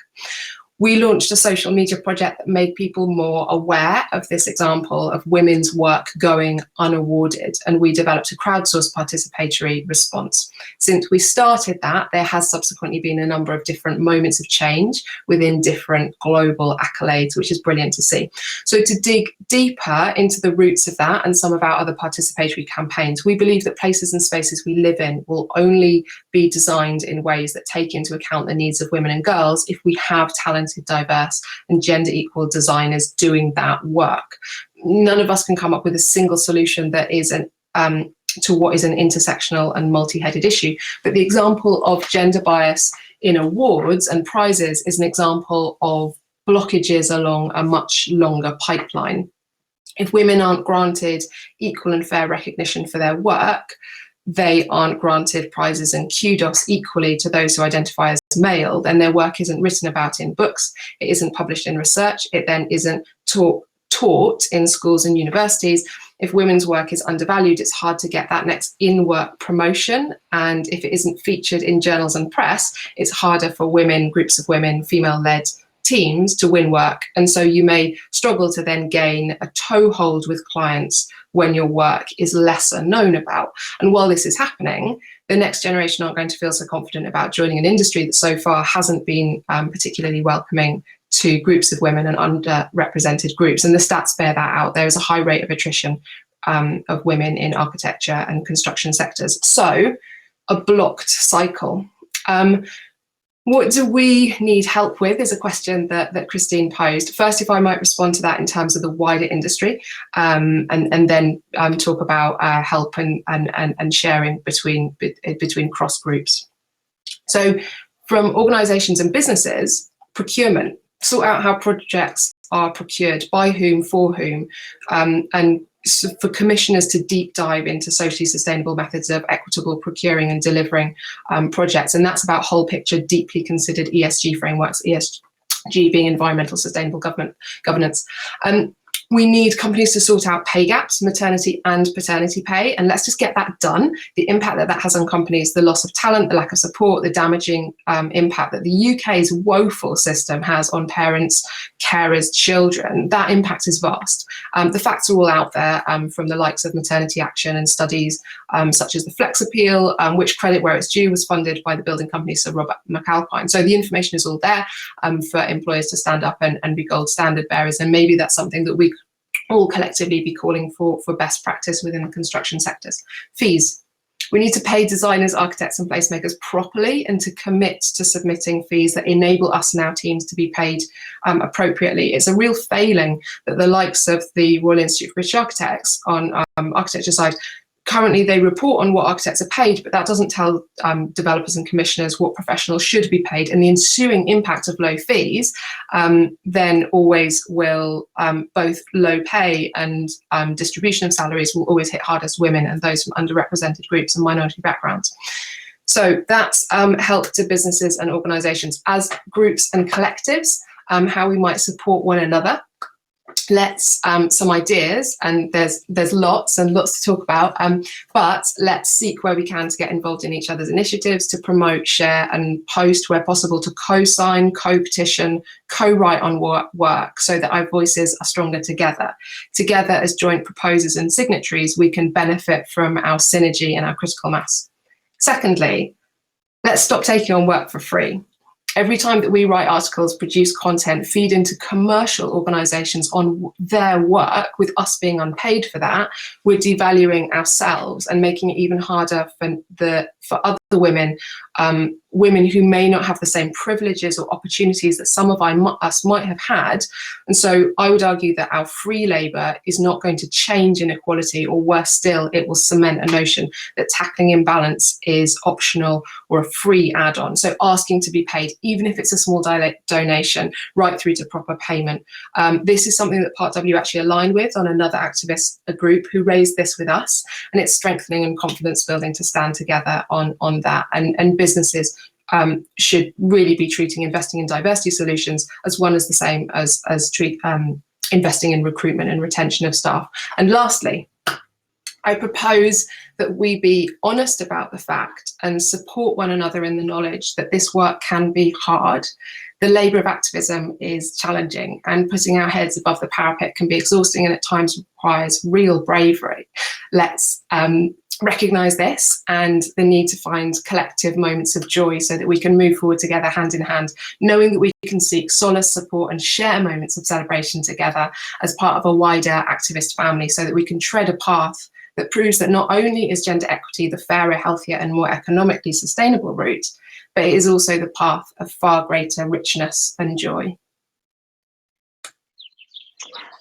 We launched a social media project that made people more aware of this example of women's work going unawarded, and we developed a crowdsourced participatory response. Since we started that, there has subsequently been a number of different moments of change within different global accolades, which is brilliant to see. So to dig deeper into the roots of that and some of our other participatory campaigns, we believe that places and spaces we live in will only be designed in ways that take into account the needs of women and girls if we have talented, diverse and gender equal designers doing that work. None of us can come up with a single solution that is to what is an intersectional and multi-headed issue, but the example of gender bias in awards and prizes is an example of blockages along a much longer pipeline. If women aren't granted equal and fair recognition for their work, they aren't granted prizes and kudos equally to those who identify as male, then their work isn't written about in books, it isn't published in research, it then isn't taught in schools and universities. If women's work is undervalued, it's hard to get that next in-work promotion. And if it isn't featured in journals and press, it's harder for women, groups of women, female-led teams to win work. And so you may struggle to then gain a toehold with clients when your work is lesser known about. And while this is happening, the next generation aren't going to feel so confident about joining an industry that so far hasn't been particularly welcoming to groups of women and underrepresented groups. And the stats bear that out. There is a high rate of attrition of women in architecture and construction sectors. So a blocked cycle. What do we need help with is a question that Christine posed. First, if I might respond to that in terms of the wider industry, and then talk about help and sharing between cross groups. So from organisations and businesses, procurement, sort out how projects are procured, by whom, for whom, and for commissioners to deep dive into socially sustainable methods of equitable procuring and delivering projects. And that's about whole picture, deeply considered ESG frameworks, ESG being environmental sustainable governance. We need companies to sort out pay gaps, maternity and paternity pay, and let's just get that done. The impact that has on companies, the loss of talent, the lack of support, the damaging impact that the UK's woeful system has on parents, carers, children, that impact is vast. The facts are all out there from the likes of Maternity Action and studies such as the Flex Appeal, which, credit where it's due, was funded by the building company Sir Robert McAlpine. So the information is all there for employers to stand up and be gold standard bearers, and maybe that's something that we all collectively be calling for best practice within the construction sectors. Fees. We need to pay designers, architects and placemakers properly, and to commit to submitting fees that enable us and our teams to be paid appropriately. It's a real failing that the likes of the Royal Institute of British Architects on architecture side, currently they report on what architects are paid, but that doesn't tell developers and commissioners what professionals should be paid. And the ensuing impact of low fees then always will, both low pay and distribution of salaries will always hit hardest women and those from underrepresented groups and minority backgrounds. So that's help to businesses and organisations as groups and collectives, how we might support one another. Let's some ideas, and there's lots and lots to talk about, but let's seek where we can to get involved in each other's initiatives, to promote, share and post where possible, to co-sign, co-petition, co-write on work so that our voices are stronger together. Together as joint proposers and signatories, we can benefit from our synergy and our critical mass. Secondly, let's stop taking on work for free. Every time that we write articles, produce content, feed into commercial organisations on their work, with us being unpaid for that, we're devaluing ourselves and making it even harder for other women, women who may not have the same privileges or opportunities that some of us might have had. And so I would argue that our free labour is not going to change inequality, or worse still, it will cement a notion that tackling imbalance is optional or a free add-on. So asking to be paid, even if it's a small donation, right through to proper payment. This is something that Part W actually aligned with on another activist group who raised this with us, and it's strengthening and confidence building to stand together on that. And businesses should really be treating investing in diversity solutions as one as the same as investing in recruitment and retention of staff. And lastly, I propose that we be honest about the fact and support one another in the knowledge that this work can be hard. The labour of activism is challenging, and putting our heads above the parapet can be exhausting and at times requires real bravery. Let's recognise this and the need to find collective moments of joy so that we can move forward together hand in hand, knowing that we can seek solace, support and share moments of celebration together as part of a wider activist family, so that we can tread a path that proves that not only is gender equity the fairer, healthier and more economically sustainable route, but it is also the path of far greater richness and joy.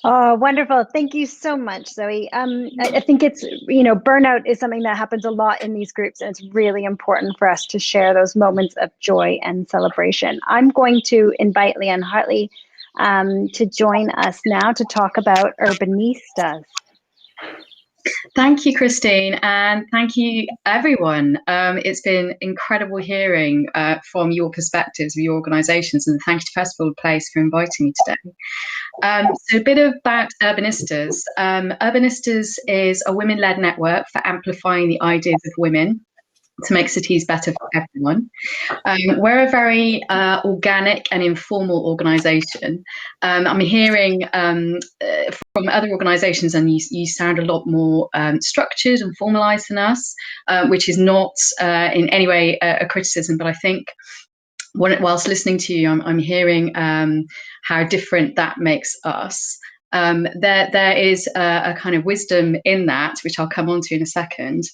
Oh, wonderful. Thank you so much, Zoe. I think it's, burnout is something that happens a lot in these groups, and it's really important for us to share those moments of joy and celebration. I'm going to invite Leanne Hartley to join us now to talk about urbanistas. Thank you, Christine, and thank you, everyone. It's been incredible hearing from your perspectives of your organisations, and thank you to Festival Place for inviting me today. So a bit about Urbanistas. Urbanistas is a women-led network for amplifying the ideas of women to make cities better for everyone. We're a very organic and informal organisation. I'm hearing from other organisations, and you sound a lot more structured and formalised than us, which is not in any way a criticism, but I think whilst listening to you, I'm hearing how different that makes us. There is a kind of wisdom in that, which I'll come on to in a second.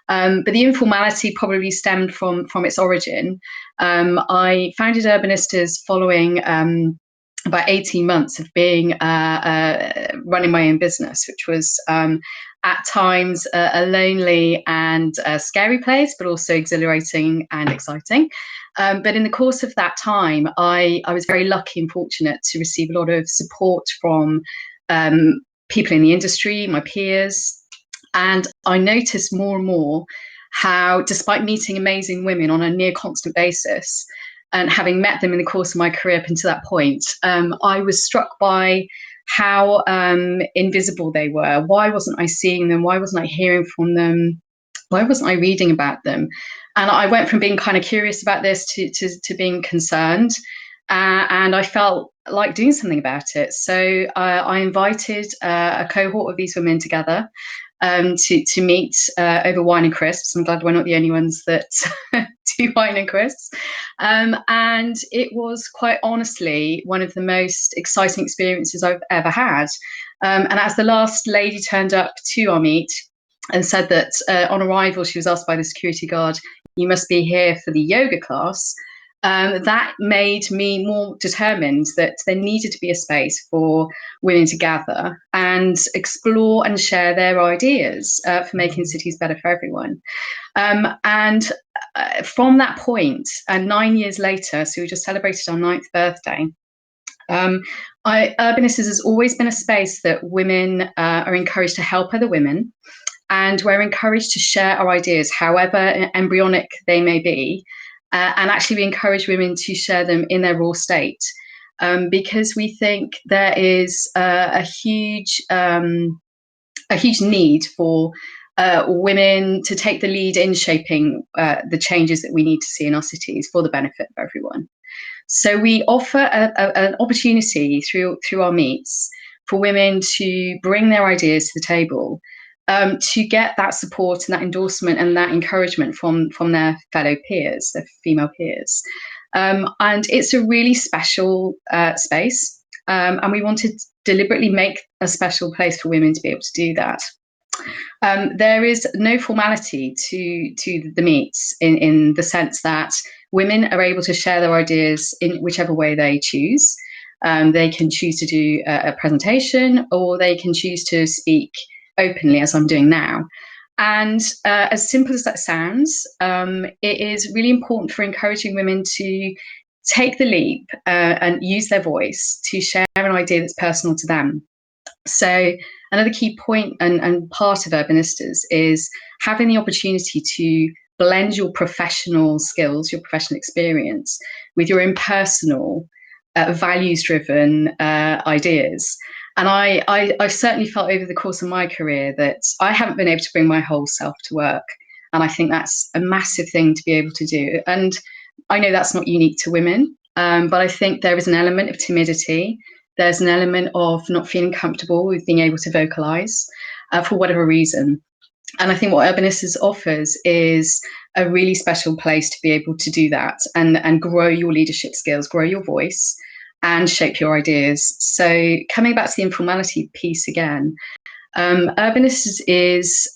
But the informality probably stemmed from its origin. I founded Urbanistas following about 18 months of being running my own business, which was at times a lonely and scary place, but also exhilarating and exciting. But in the course of that time, I was very lucky and fortunate to receive a lot of support from people in the industry, my peers, and I noticed more and more how, despite meeting amazing women on a near constant basis, and having met them in the course of my career up until that point, I was struck by how invisible they were. Why wasn't I seeing them? Why wasn't I hearing from them? Why wasn't I reading about them? And I went from being kind of curious about this to being concerned. And I felt like doing something about it. So I invited a cohort of these women together to meet over wine and crisps. I'm glad we're not the only ones that do wine and crisps. And it was quite honestly one of the most exciting experiences I've ever had. And as the last lady turned up to our meet and said that on arrival, she was asked by the security guard, "You must be here for the yoga class." That made me more determined that there needed to be a space for women to gather and explore and share their ideas for making cities better for everyone. And from that point, and 9 years later, so we just celebrated our 9th birthday, Urbanistas has always been a space that women are encouraged to help other women, and we're encouraged to share our ideas, however embryonic they may be. And actually we encourage women to share them in their raw state, because we think there is a huge need for women to take the lead in shaping the changes that we need to see in our cities for the benefit of everyone. So we offer an opportunity through our meets for women to bring their ideas to the table, to get that support and that endorsement and that encouragement from their fellow peers, their female peers. And it's a really special space. And we wanted to deliberately make a special place for women to be able to do that. There is no formality to the meets in the sense that women are able to share their ideas in whichever way they choose. They can choose to do a presentation, or they can choose to speak openly, as I'm doing now. And as simple as that sounds, it is really important for encouraging women to take the leap and use their voice to share an idea that's personal to them. So another key point and part of Urbanistas is having the opportunity to blend your professional skills, your professional experience, with your own personal, values-driven ideas. And I've certainly felt over the course of my career that I haven't been able to bring my whole self to work. And I think that's a massive thing to be able to do. And I know that's not unique to women, but I think there is an element of timidity. There's an element of not feeling comfortable with being able to vocalize for whatever reason. And I think what Urbanistas offers is a really special place to be able to do that and grow your leadership skills, grow your voice, and shape your ideas. So coming back to the informality piece again, Urbanistas is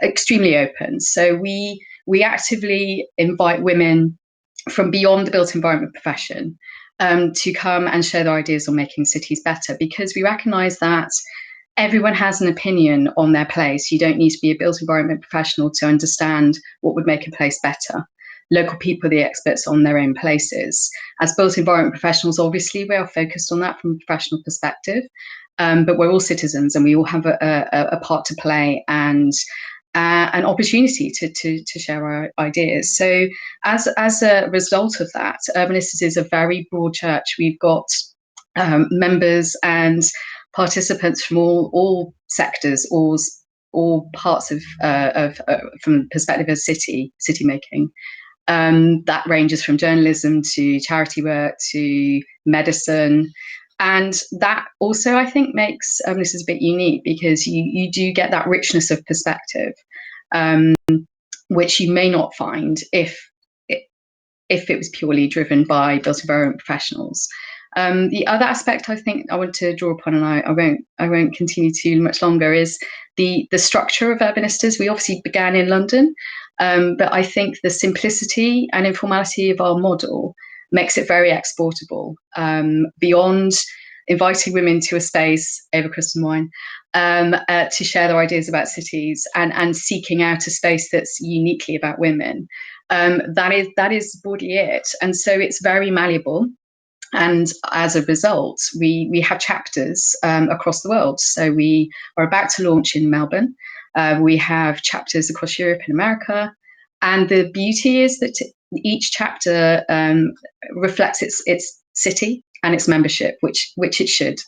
extremely open. So we actively invite women from beyond the built environment profession to come and share their ideas on making cities better, because we recognise that everyone has an opinion on their place. You don't need to be a built environment professional to understand what would make a place better. Local people are the experts on their own places. As built environment professionals, obviously, we are focused on that from a professional perspective. but we're all citizens and we all have a part to play and an opportunity to share our ideas. So as a result of that, Urbanistas is a very broad church. We've got members and participants from all sectors, all parts of from the perspective of city making. That ranges from journalism to charity work to medicine. And that also, I think, makes this is a bit unique because you do get that richness of perspective, which you may not find if it was purely driven by built environment professionals. The other aspect I think I want to draw upon, and I won't continue too much longer, is the structure of Urbanistas. We obviously began in London, but I think the simplicity and informality of our model makes it very exportable, beyond inviting women to a space over crystal wine to share their ideas about cities and seeking out a space that's uniquely about women. That is broadly it. And so it's very malleable. And as a result, we have chapters across the world. So we are about to launch in Melbourne. We have chapters across Europe and America. And the beauty is that each chapter reflects its city and its membership, which it should.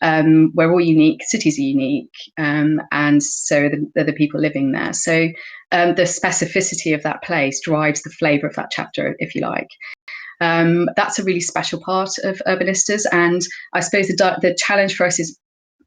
We're all unique, cities are unique, and so are the people living there. So the specificity of that place drives the flavour of that chapter, if you like. That's a really special part of Urbanistas, and I suppose the challenge for us is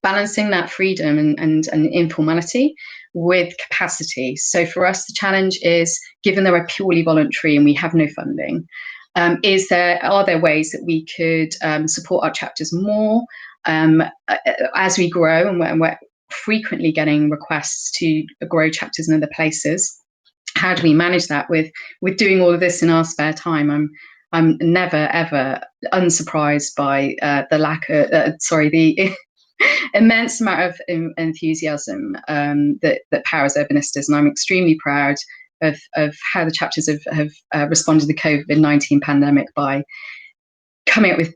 balancing that freedom and informality with capacity. So for us, the challenge is, given that we're purely voluntary and we have no funding, are there ways that we could support our chapters more as we grow, and we're frequently getting requests to grow chapters in other places. How do we manage that with doing all of this in our spare time? I'm never ever unsurprised by the immense amount of enthusiasm that powers Urbanistas, and I'm extremely proud of how the chapters have responded to the COVID-19 pandemic by coming up with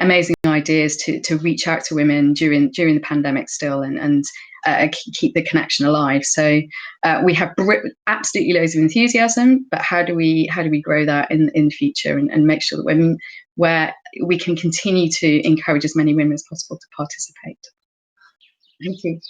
amazing ideas to reach out to women during the pandemic still and keep the connection alive. So we have absolutely loads of enthusiasm, but how do we grow that in the future and make sure that where we can continue to encourage as many women as possible to participate. Thank you.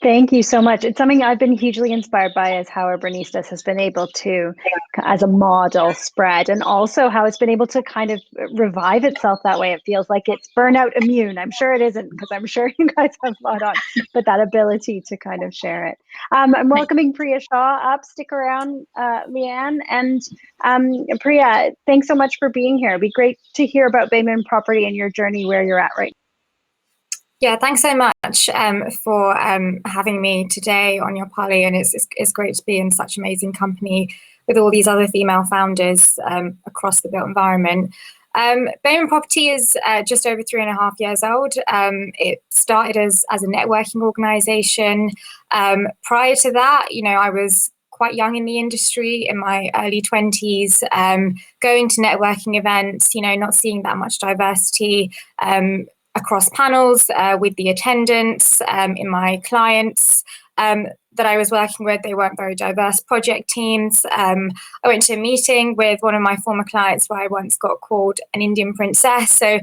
Thank you so much. It's something I've been hugely inspired by, is how Urbanistas has been able to, as a model, spread, and also how it's been able to kind of revive itself that way. It feels like it's burnout immune. I'm sure it isn't, because I'm sure you guys have a lot on, but that ability to kind of share it. I'm welcoming Priya Shah up. Stick around, Leanne. And Priya, thanks so much for being here. It'd be great to hear about BAME property and your journey, where you're at right now. Yeah, thanks so much for having me today on your Parley, and it's great to be in such amazing company with all these other female founders across the built environment. BAME Property is just over 3.5 years old. It started as a networking organisation. Prior to that, I was quite young in the industry, in my early 20s, going to networking events, not seeing that much diversity across panels with the attendants in my clients that I was working with. They weren't very diverse project teams. I went to a meeting with one of my former clients where I once got called an Indian princess. So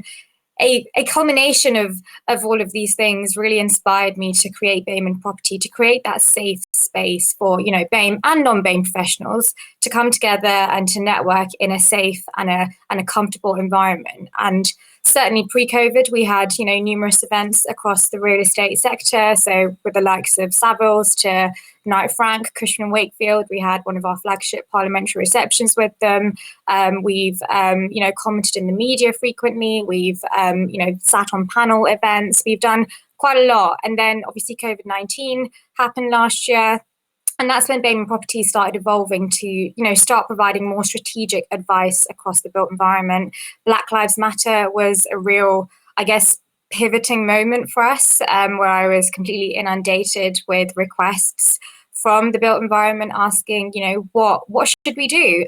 a culmination of all of these things really inspired me to create BAME Property, to create that safe space for BAME and non-BAME professionals to come together and to network in a safe and a comfortable environment. And certainly pre-COVID, we had numerous events across the real estate sector. So with the likes of Savills to Knight Frank, Cushman & Wakefield, we had one of our flagship parliamentary receptions with them. We've commented in the media frequently. We've sat on panel events. We've done quite a lot. And then obviously COVID-19 happened last year. And that's when BAME Property started evolving to, start providing more strategic advice across the built environment. Black Lives Matter was a real, pivoting moment for us, where I was completely inundated with requests from the built environment asking, what should we do?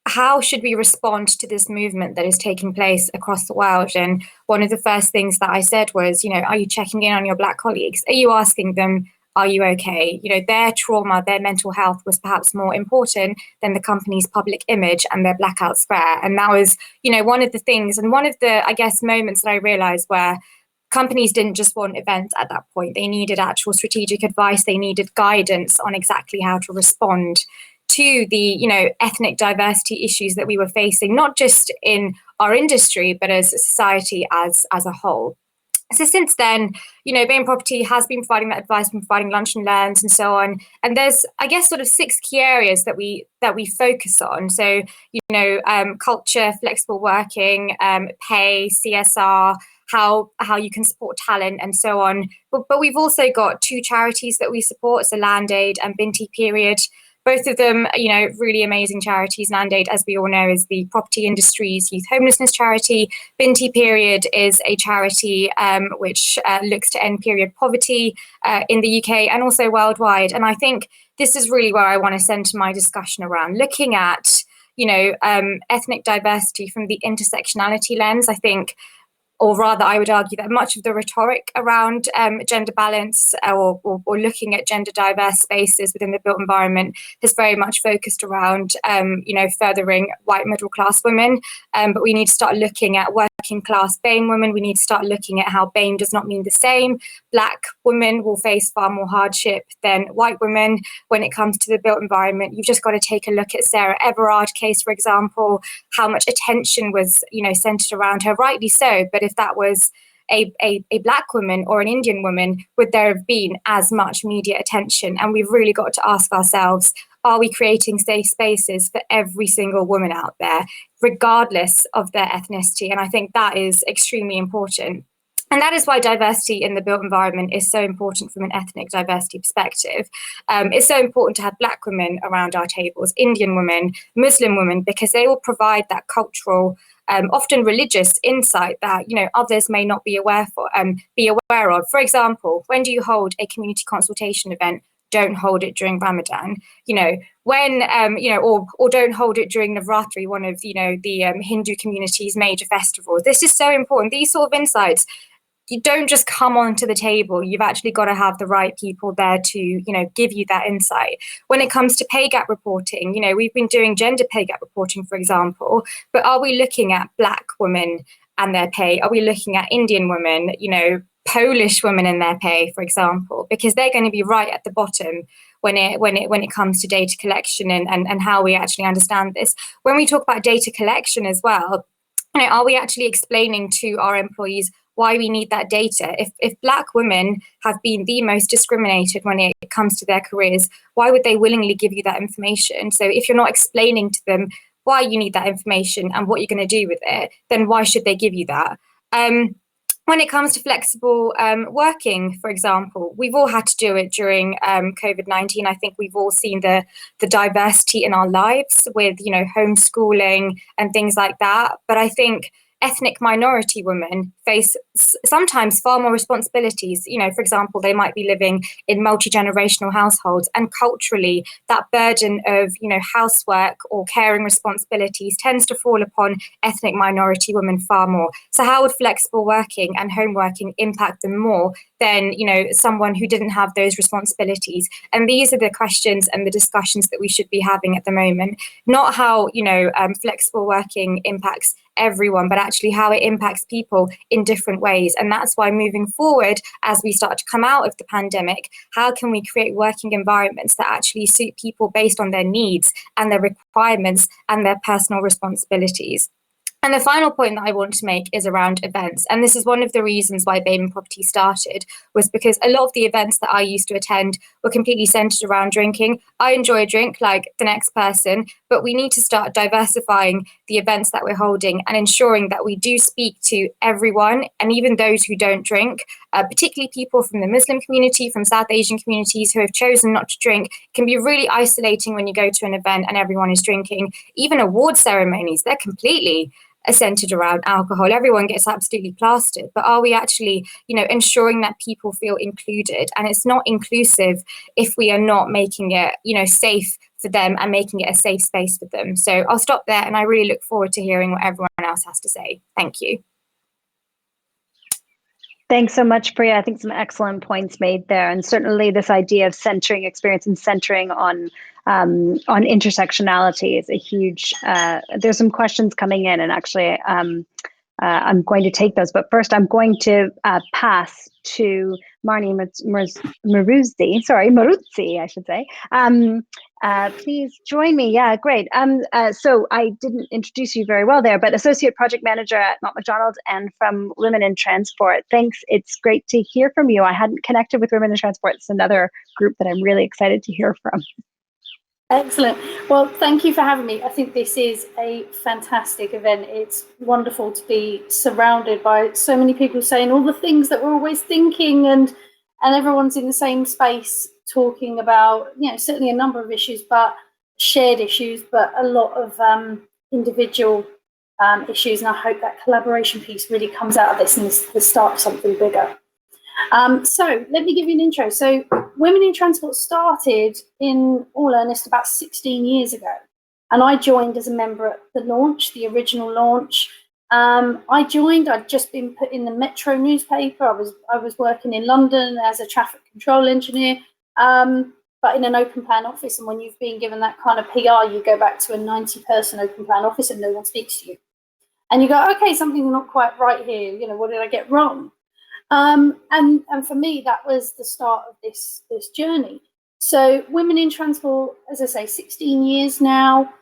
how should we respond to this movement that is taking place across the world? And one of the first things that I said was, are you checking in on your Black colleagues? Are you asking them, are you okay? Their trauma, their mental health was perhaps more important than the company's public image and their blackout square. And that was, one of the things, and one of the, I guess, moments that I realized where companies didn't just want events at that point. They needed actual strategic advice. They needed guidance on exactly how to respond to the, ethnic diversity issues that we were facing, not just in our industry, but as a society as a whole. So since then, BAME Property has been providing that advice, been providing lunch and learns and so on. And there's, I guess, sort of 6 key areas that we focus on. So, culture, flexible working, pay, CSR, how you can support talent and so on. But we've also got 2 charities that we support, so Land Aid and Binti Period. Both of them, really amazing charities. Land Aid, as we all know, is the property industry's youth homelessness charity. Binti Period is a charity which looks to end period poverty in the UK and also worldwide. And I think this is really where I want to center my discussion around, looking at, ethnic diversity from the intersectionality lens. I think, or rather, I would argue that much of the rhetoric around gender balance or looking at gender diverse spaces within the built environment has very much focused around, furthering white middle class women. But we need to start looking at working class BAME women. We need to start looking at how BAME does not mean the same. Black women will face far more hardship than white women when it comes to the built environment. You've just got to take a look at Sarah Everard case, for example, how much attention was, centered around her, rightly so. But if that was a Black woman or an Indian woman, would there have been as much media attention? And we've really got to ask ourselves, are we creating safe spaces for every single woman out there, regardless of their ethnicity? And I think that is extremely important. And that is why diversity in the built environment is so important from an ethnic diversity perspective. It's so important to have Black women around our tables, Indian women, Muslim women, because they will provide that cultural, often religious insight that others may not be aware of. For example, when do you hold a community consultation event? Don't hold it during Ramadan. When or don't hold it during Navratri, one of the Hindu community's major festivals. This is so important. These sort of insights, you don't just come onto the table. You've actually got to have the right people there to, give you that insight. When it comes to pay gap reporting, we've been doing gender pay gap reporting, for example, but are we looking at Black women and their pay? Are we looking at Indian women, Polish women and their pay, for example? Because they're going to be right at the bottom when it comes to data collection and how we actually understand this. When we talk about data collection as well, are we actually explaining to our employees why we need that data? If Black women have been the most discriminated when it comes to their careers, why would they willingly give you that information? So if you're not explaining to them why you need that information and what you're going to do with it, then why should they give you that? When it comes to flexible working, for example, we've all had to do it during COVID-19. I think we've all seen the diversity in our lives with, homeschooling and things like that. But I think ethnic minority women face sometimes far more responsibilities. For example, they might be living in multi-generational households, and culturally that burden of, housework or caring responsibilities tends to fall upon ethnic minority women far more. So how would flexible working and home working impact them more than, someone who didn't have those responsibilities? And these are the questions and the discussions that we should be having at the moment, not how, flexible working impacts everyone, but actually how it impacts people in different ways. And that's why moving forward, as we start to come out of the pandemic, how can we create working environments that actually suit people based on their needs and their requirements and their personal responsibilities? And the final point that I want to make is around events. And this is one of the reasons why BAME Property started, was because a lot of the events that I used to attend were completely centered around drinking. I enjoy a drink like the next person, but we need to start diversifying the events that we're holding and ensuring that we do speak to everyone, and even those who don't drink, particularly people from the Muslim community, from South Asian communities who have chosen not to drink. It can be really isolating when you go to an event and everyone is drinking. Even award ceremonies, they're completely are centered around alcohol. Everyone gets absolutely plastered, but are we actually, ensuring that people feel included? And it's not inclusive if we are not making it, safe for them and making it a safe space for them. So I'll stop there, and I really look forward to hearing what everyone else has to say. Thank you. Thanks so much, Priya. I think some excellent points made there, and certainly this idea of centering experience and centering on intersectionality is a huge. There's some questions coming in, and actually, I'm going to take those. But first, I'm going to pass to Marnie Maruzzi, I should say. Please join me. Yeah, great. So I didn't introduce you very well there, but Associate Project Manager at Mott MacDonald and from Women in Transport. Thanks. It's great to hear from you. I hadn't connected with Women in Transport. It's another group that I'm really excited to hear from. Excellent. Well, thank you for having me. I think this is a fantastic event. It's wonderful to be surrounded by so many people saying all the things that we're always thinking, and everyone's in the same space talking about, certainly a number of issues, but shared issues, but a lot of individual issues. And I hope that collaboration piece really comes out of this and is the start of something bigger. So let me give you an intro. So Women in Transport started in all earnest about 16 years ago. And I joined as a member at the launch, the original launch. I joined, I'd just been put in the Metro newspaper. I was working in London as a traffic control engineer, but in an open plan office. And when you've been given that kind of PR, you go back to a 90-person open plan office and no one speaks to you. And you go, okay, something's not quite right here. What did I get wrong? And for me, that was the start of this journey. So Women in Transport, as I say, 16 years now,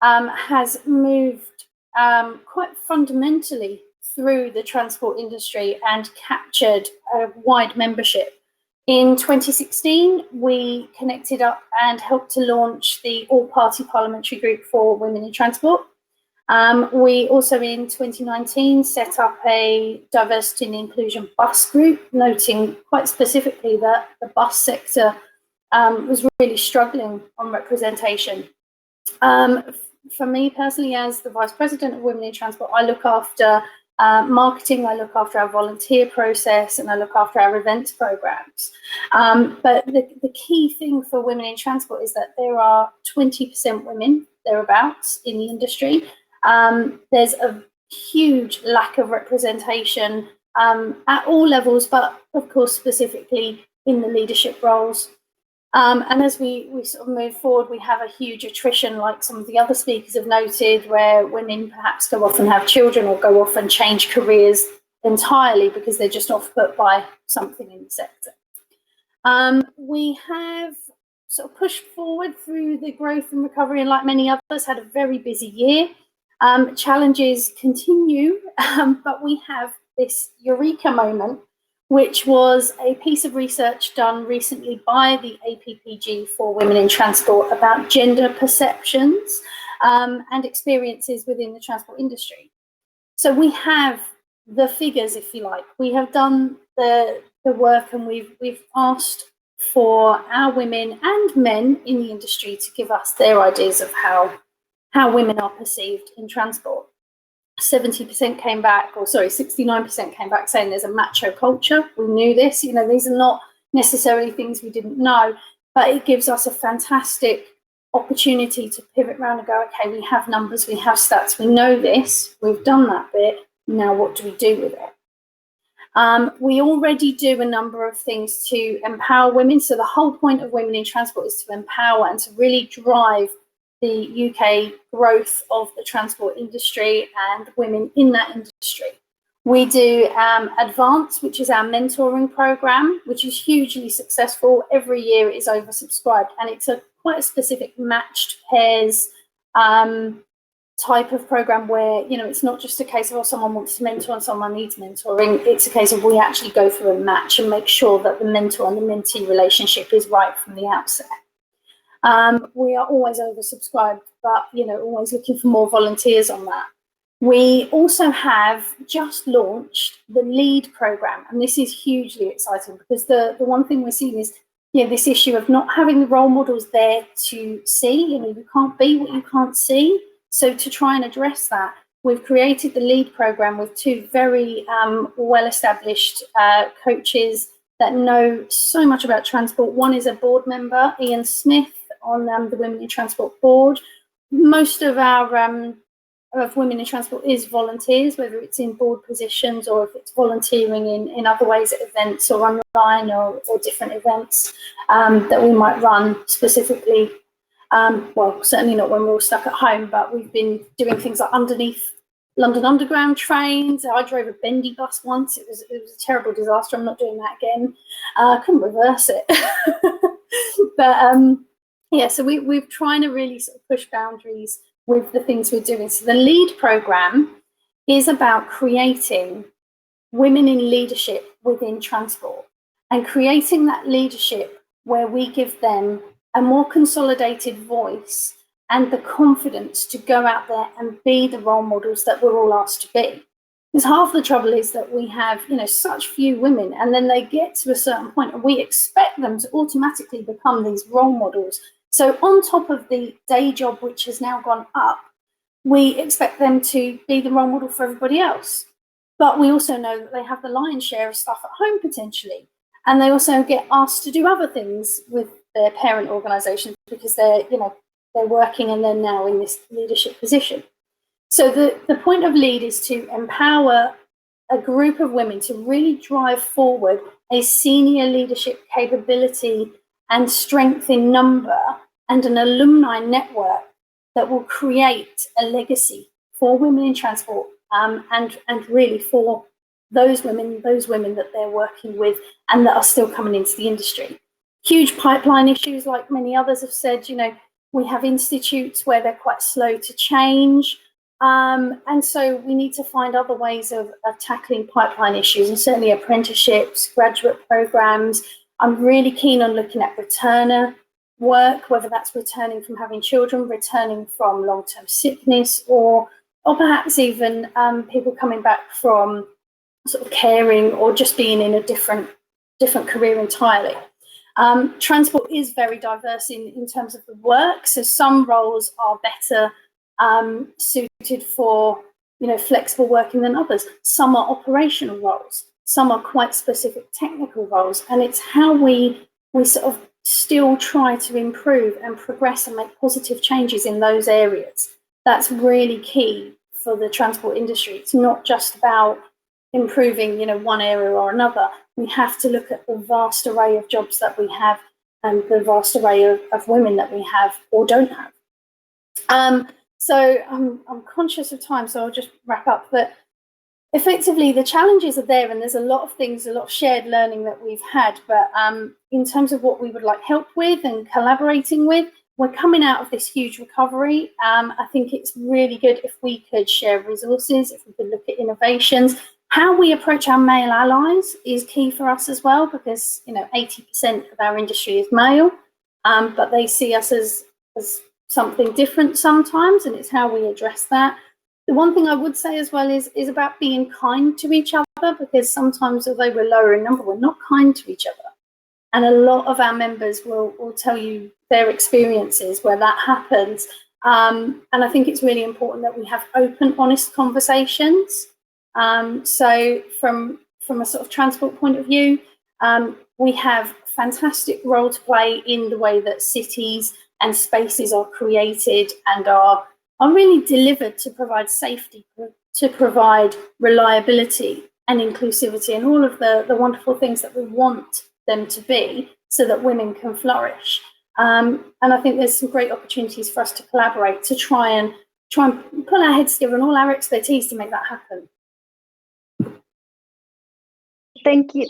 has moved quite fundamentally through the transport industry and captured a wide membership. In 2016, we connected up and helped to launch the all-party parliamentary group for Women in Transport. We also in 2019 set up a diversity and inclusion bus group, noting quite specifically that the bus sector was really struggling on representation. For me personally, as the Vice President of Women in Transport, I look after marketing, I look after our volunteer process, and I look after our events programs. But the key thing for Women in Transport is that there are 20% women, thereabouts, in the industry. There's a huge lack of representation at all levels, but of course specifically in the leadership roles. And as we sort of move forward, we have a huge attrition, like some of the other speakers have noted, where women perhaps go off and have children or go off and change careers entirely because they're just off put by something in the sector. We have sort of pushed forward through the growth and recovery, and like many others, had a very busy year. Challenges continue, but we have this eureka moment, which was a piece of research done recently by the APPG for Women in Transport about gender perceptions and experiences within the transport industry. So we have the figures, if you like. We have done the work, and we've asked for our women and men in the industry to give us their ideas of how women are perceived in transport. 70% came back, 69% came back saying there's a macho culture. We knew this, these are not necessarily things we didn't know, but it gives us a fantastic opportunity to pivot around and go, okay, we have numbers, we have stats, we know this, we've done that bit, now what do we do with it? We already do a number of things to empower women. So the whole point of Women in Transport is to empower and to really drive the UK growth of the transport industry and women in that industry. We do Advance, which is our mentoring program, which is hugely successful. Every year it is oversubscribed, and it's quite a specific matched pairs type of program where, it's not just a case of, someone wants to mentor and someone needs mentoring. It's a case of we actually go through a match and make sure that the mentor and the mentee relationship is right from the outset. We are always oversubscribed, but, always looking for more volunteers on that. We also have just launched the LEAD program, and this is hugely exciting because the one thing we're seeing is, this issue of not having the role models there to see. You can't be what you can't see. So to try and address that, we've created the LEAD program with two very well-established coaches that know so much about transport. One is a board member, Ian Smith, on the Women in Transport board. Most of our of Women in Transport is volunteers, whether it's in board positions or if it's volunteering in other ways at events or online or different events that we might run specifically. Well, certainly not when we're all stuck at home, but we've been doing things like underneath London Underground trains. I drove a bendy bus once. It was a terrible disaster. I'm not doing that again. I couldn't reverse it. But yeah, so we're trying to really sort of push boundaries with the things we're doing. So the LEAD program is about creating women in leadership within transport and creating that leadership where we give them a more consolidated voice and the confidence to go out there and be the role models that we're all asked to be. Because half the trouble is that we have, such few women, and then they get to a certain point and we expect them to automatically become these role models. So on top of the day job, which has now gone up, we expect them to be the role model for everybody else. But we also know that they have the lion's share of stuff at home potentially. And they also get asked to do other things with their parent organisations because they're working and they're now in this leadership position. So the point of LEAD is to empower a group of women to really drive forward a senior leadership capability and strength in number and an alumni network that will create a legacy for women in transport and really for those women that they're working with and that are still coming into the industry. Huge pipeline issues, like many others have said, we have institutes where they're quite slow to change. And so we need to find other ways of tackling pipeline issues, and certainly apprenticeships, graduate programs. I'm really keen on looking at returner work, whether that's returning from having children, returning from long-term sickness, or perhaps even people coming back from sort of caring or just being in a different career entirely. Transport is very diverse in terms of the work, so some roles are better suited for flexible working than others. Some are operational roles, some are quite specific technical roles, and it's how we sort of still try to improve and progress and make positive changes in those areas. That's really key for the transport industry. It's not just about improving one area or another. We have to look at the vast array of jobs that we have and the vast array of women that we have or don't have. So I'm conscious of time, so I'll just wrap up. But effectively, the challenges are there, and there's a lot of things, a lot of shared learning that we've had. But in terms of what we would like help with and collaborating with, we're coming out of this huge recovery. I think it's really good if we could share resources, if we could look at innovations. How we approach our male allies is key for us as well, because 80% of our industry is male, but they see us as something different sometimes, and it's how we address that. The one thing I would say as well is about being kind to each other, because sometimes, although we're lower in number, we're not kind to each other. And a lot of our members will tell you their experiences where that happens. And I think it's really important that we have open, honest conversations. So from a sort of transport point of view, we have fantastic role to play in the way that cities and spaces are created and are really delivered to provide safety, to provide reliability and inclusivity and all of the wonderful things that we want them to be, so that women can flourish. And I think there's some great opportunities for us to collaborate, to try and pull our heads together and all our expertise to make that happen. Thank you.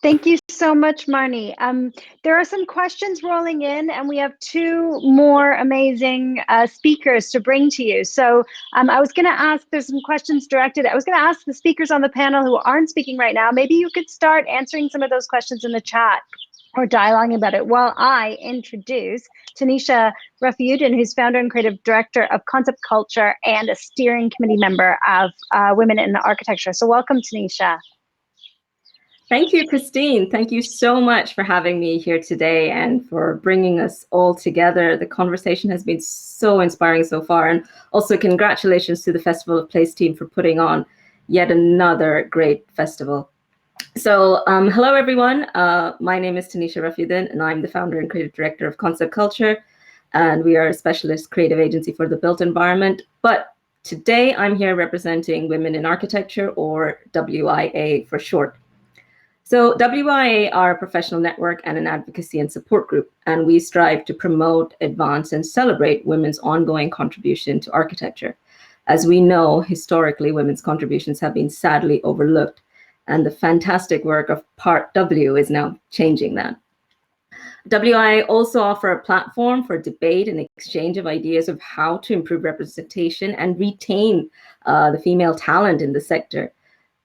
Thank you so much, Marnie. There are some questions rolling in, and we have two more amazing speakers to bring to you. So I was going to ask, there's some questions directed. I was going to ask the speakers on the panel who aren't speaking right now, maybe you could start answering some of those questions in the chat or dialoguing about it while I introduce Tanisha Rafiuddin, who's founder and creative director of Concept Culture and a steering committee member of Women in Architecture. So welcome, Tanisha. Thank you, Christine. Thank you so much for having me here today and for bringing us all together. The conversation has been so inspiring so far. And also congratulations to the Festival of Place team for putting on yet another great festival. So hello, everyone. My name is Tanisha Rafiuddin, and I'm the founder and creative director of Concept Culture. And we are a specialist creative agency for the built environment. But today I'm here representing Women in Architecture, or WIA for short. So WIA are a professional network and an advocacy and support group, and we strive to promote, advance, and celebrate women's ongoing contribution to architecture. As we know, historically, women's contributions have been sadly overlooked, and the fantastic work of Part W is now changing that. WIA also offer a platform for debate and exchange of ideas of how to improve representation and retain the female talent in the sector.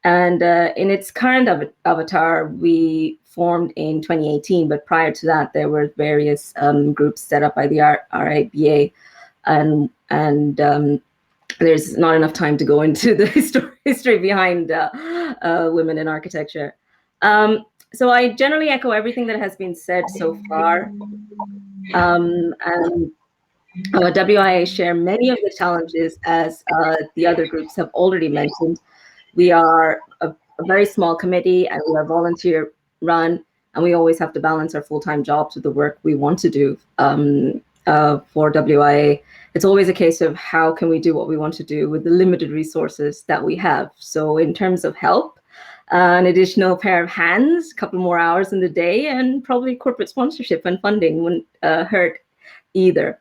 And in its current avatar, we formed in 2018, but prior to that, there were various groups set up by the RIBA, and there's not enough time to go into the history behind women in architecture. So I generally echo everything that has been said so far. And WIA share many of the challenges as the other groups have already mentioned. We are a very small committee, and we are volunteer run, and we always have to balance our full-time jobs with the work we want to do for WIA. It's always a case of how can we do what we want to do with the limited resources that we have. So in terms of help, an additional pair of hands, a couple more hours in the day, and probably corporate sponsorship and funding wouldn't hurt either.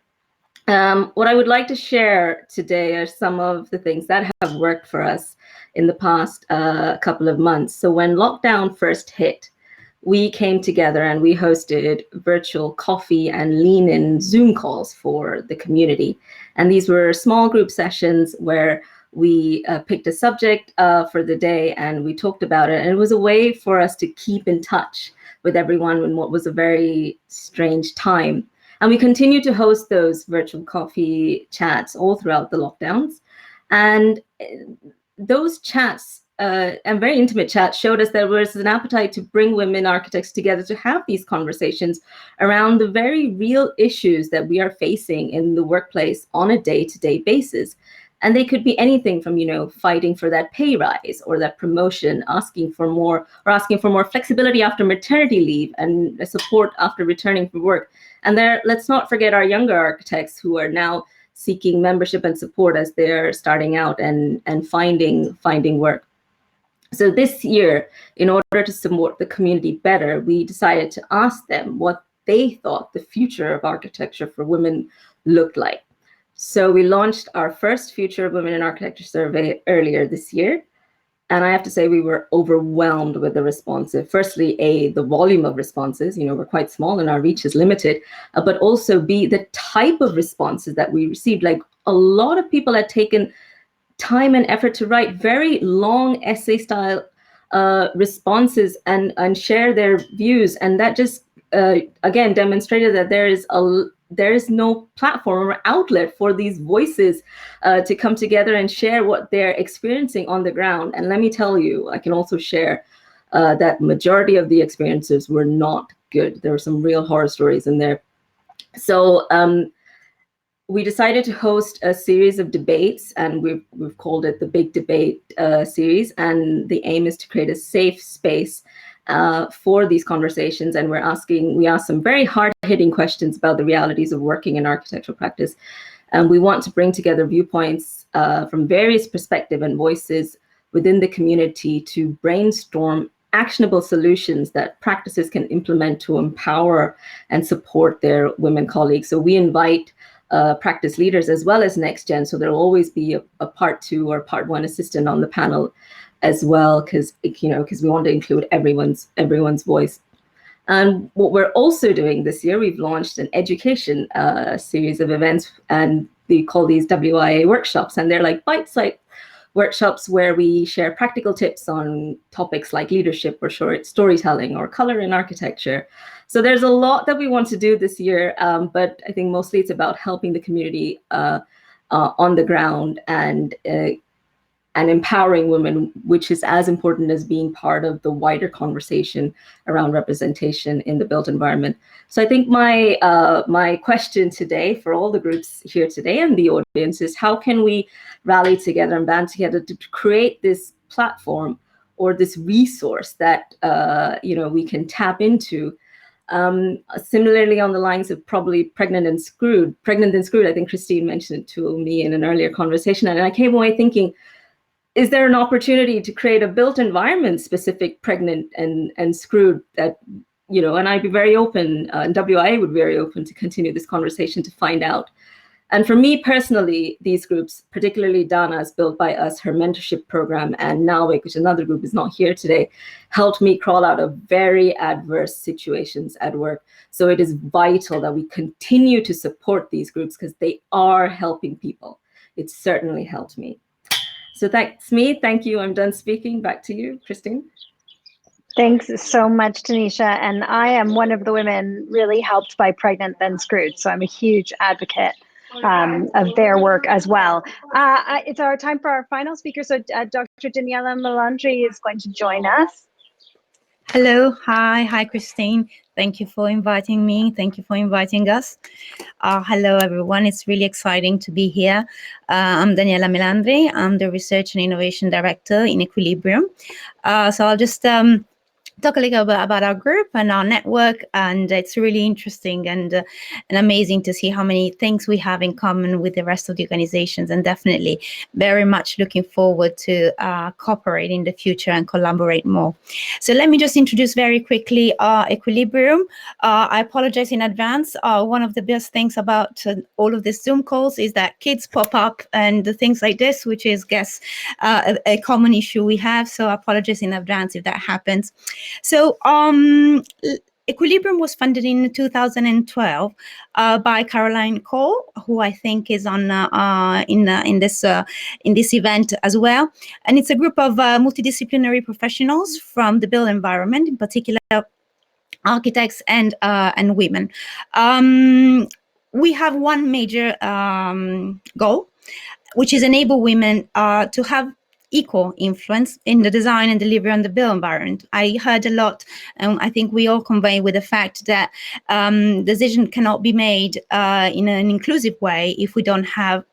What I would like to share today are some of the things that have worked for us in the past couple of months. So when lockdown first hit, we came together and we hosted virtual coffee and lean-in Zoom calls for the community. And these were small group sessions where we picked a subject for the day and we talked about it. And it was a way for us to keep in touch with everyone in what was a very strange time. And we continue to host those virtual coffee chats all throughout the lockdowns. And those chats and very intimate chats showed us there was an appetite to bring women architects together to have these conversations around the very real issues that we are facing in the workplace on a day-to-day basis. And they could be anything from, fighting for that pay rise or that promotion, asking for more flexibility after maternity leave and support after returning from work. And let's not forget our younger architects who are now seeking membership and support as they're starting out and finding work. So this year, in order to support the community better, we decided to ask them what they thought the future of architecture for women looked like. So we launched our first Future of Women in Architecture survey earlier this year. And I have to say we were overwhelmed with the responses. Firstly, the volume of responses, we're quite small and our reach is limited, but also B, the type of responses that we received. Like a lot of people had taken time and effort to write very long essay style responses and share their views. And that just, again, demonstrated that there is no platform or outlet for these voices to come together and share what they're experiencing on the ground. And let me tell you, I can also share that majority of the experiences were not good. There were some real horror stories in there. So we decided to host a series of debates, and we've called it the Big Debate series. And the aim is to create a safe space for these conversations. And we asked some very hard-hitting questions about the realities of working in architectural practice. And we want to bring together viewpoints from various perspectives and voices within the community to brainstorm actionable solutions that practices can implement to empower and support their women colleagues. So we invite practice leaders as well as next gen. So there'll always be a part 2 or part 1 assistant on the panel as well, because we want to include everyone's voice. And what we're also doing this year, we've launched an education series of events, and we call these WIA workshops, and they're like bite-sized workshops where we share practical tips on topics like leadership or storytelling or color in architecture. So there's a lot that we want to do this year, but I think mostly it's about helping the community on the ground and and empowering women, which is as important as being part of the wider conversation around representation in the built environment. So I think my question today for all the groups here today and the audience is, how can we rally together and band together to create this platform or this resource that we can tap into? Similarly, on the lines of probably pregnant and screwed, I think Christine mentioned it to me in an earlier conversation, and I came away thinking, is there an opportunity to create a built environment specific pregnant and screwed that, and I'd be very open, and WIA would be very open to continue this conversation to find out. And for me personally, these groups, particularly Dana's Built by Us, her mentorship program, and NAWIC, which another group is not here today, helped me crawl out of very adverse situations at work. So it is vital that we continue to support these groups because they are helping people. It certainly helped me. So thanks, me. Thank you. I'm done speaking. Back to you, Christine. Thanks so much, Tanisha. And I am one of the women really helped by Pregnant Then Screwed. So I'm a huge advocate of their work as well. It's our time for our final speaker. So Dr. Daniela Melandri is going to join us. Hello. Hi, Christine. Thank you for inviting me. Thank you for inviting us. Hello, everyone. It's really exciting to be here. I'm Daniela Melandri. I'm the Research and Innovation Director in Equilibrium. So I'll just talk a little bit about our group and our network, and it's really interesting and amazing to see how many things we have in common with the rest of the organizations, and definitely very much looking forward to cooperate in the future and collaborate more. So let me just introduce very quickly Equilibrium. I apologize in advance. One of the best things about all of these Zoom calls is that kids pop up and things like this, which is, guess, a common issue we have. So I apologize in advance if that happens. So Equilibrium was funded in 2012 by Caroline Cole, who I think is on in this event as well. And it's a group of multidisciplinary professionals from the built environment, in particular architects and women. We have one major goal, which is enable women to have equal influence in the design and delivery on the built environment. I heard a lot, and I think we all convey with the fact that decision cannot be made in an inclusive way if we don't have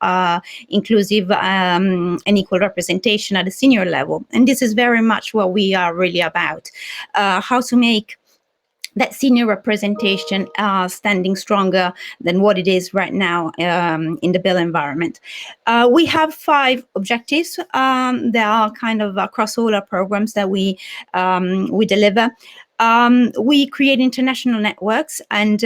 inclusive and equal representation at a senior level. And this is very much what we are really about, how to make that senior representation standing stronger than what it is right now in the built environment. We have 5 objectives that are kind of across all our programs that we deliver. We create international networks and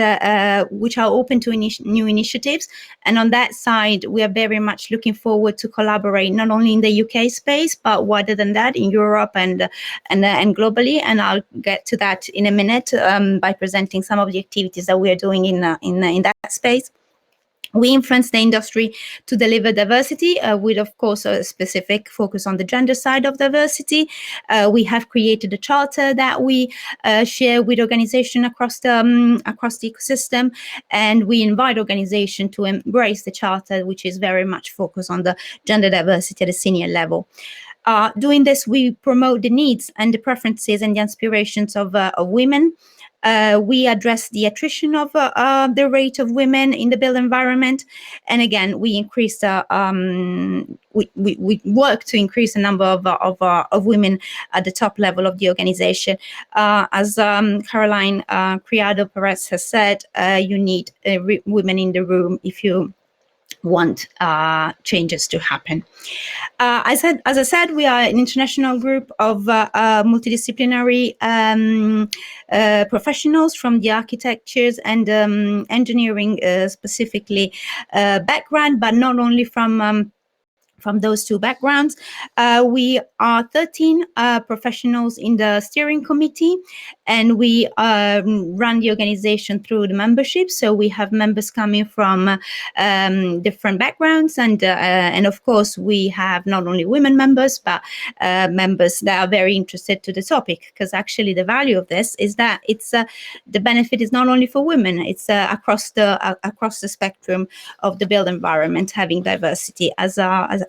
which are open to new initiatives. And on that side, we are very much looking forward to collaborate not only in the UK space, but wider than that in Europe and globally. And I'll get to that in a minute by presenting some of the activities that we are doing in that space. We influence the industry to deliver diversity with, of course, a specific focus on the gender side of diversity. We have created a charter that we share with organizations across the ecosystem, and we invite organizations to embrace the charter, which is very much focused on the gender diversity at a senior level. Doing this, we promote the needs and the preferences and the aspirations of women. We address the attrition of the rate of women in the built environment, and again, we increase we work to increase the number of women at the top level of the organization. As Caroline Criado Perez has said, you need women in the room if you want changes to happen. As I said, we are an international group of multidisciplinary professionals from the architectures and engineering specifically background, but not only from those 2 backgrounds. We are 13 professionals in the steering committee, and we run the organization through the membership. So we have members coming from different backgrounds, and of course we have not only women members, but members that are very interested to the topic, because actually the value of this is that it's the benefit is not only for women, it's across the spectrum of the built environment, having diversity as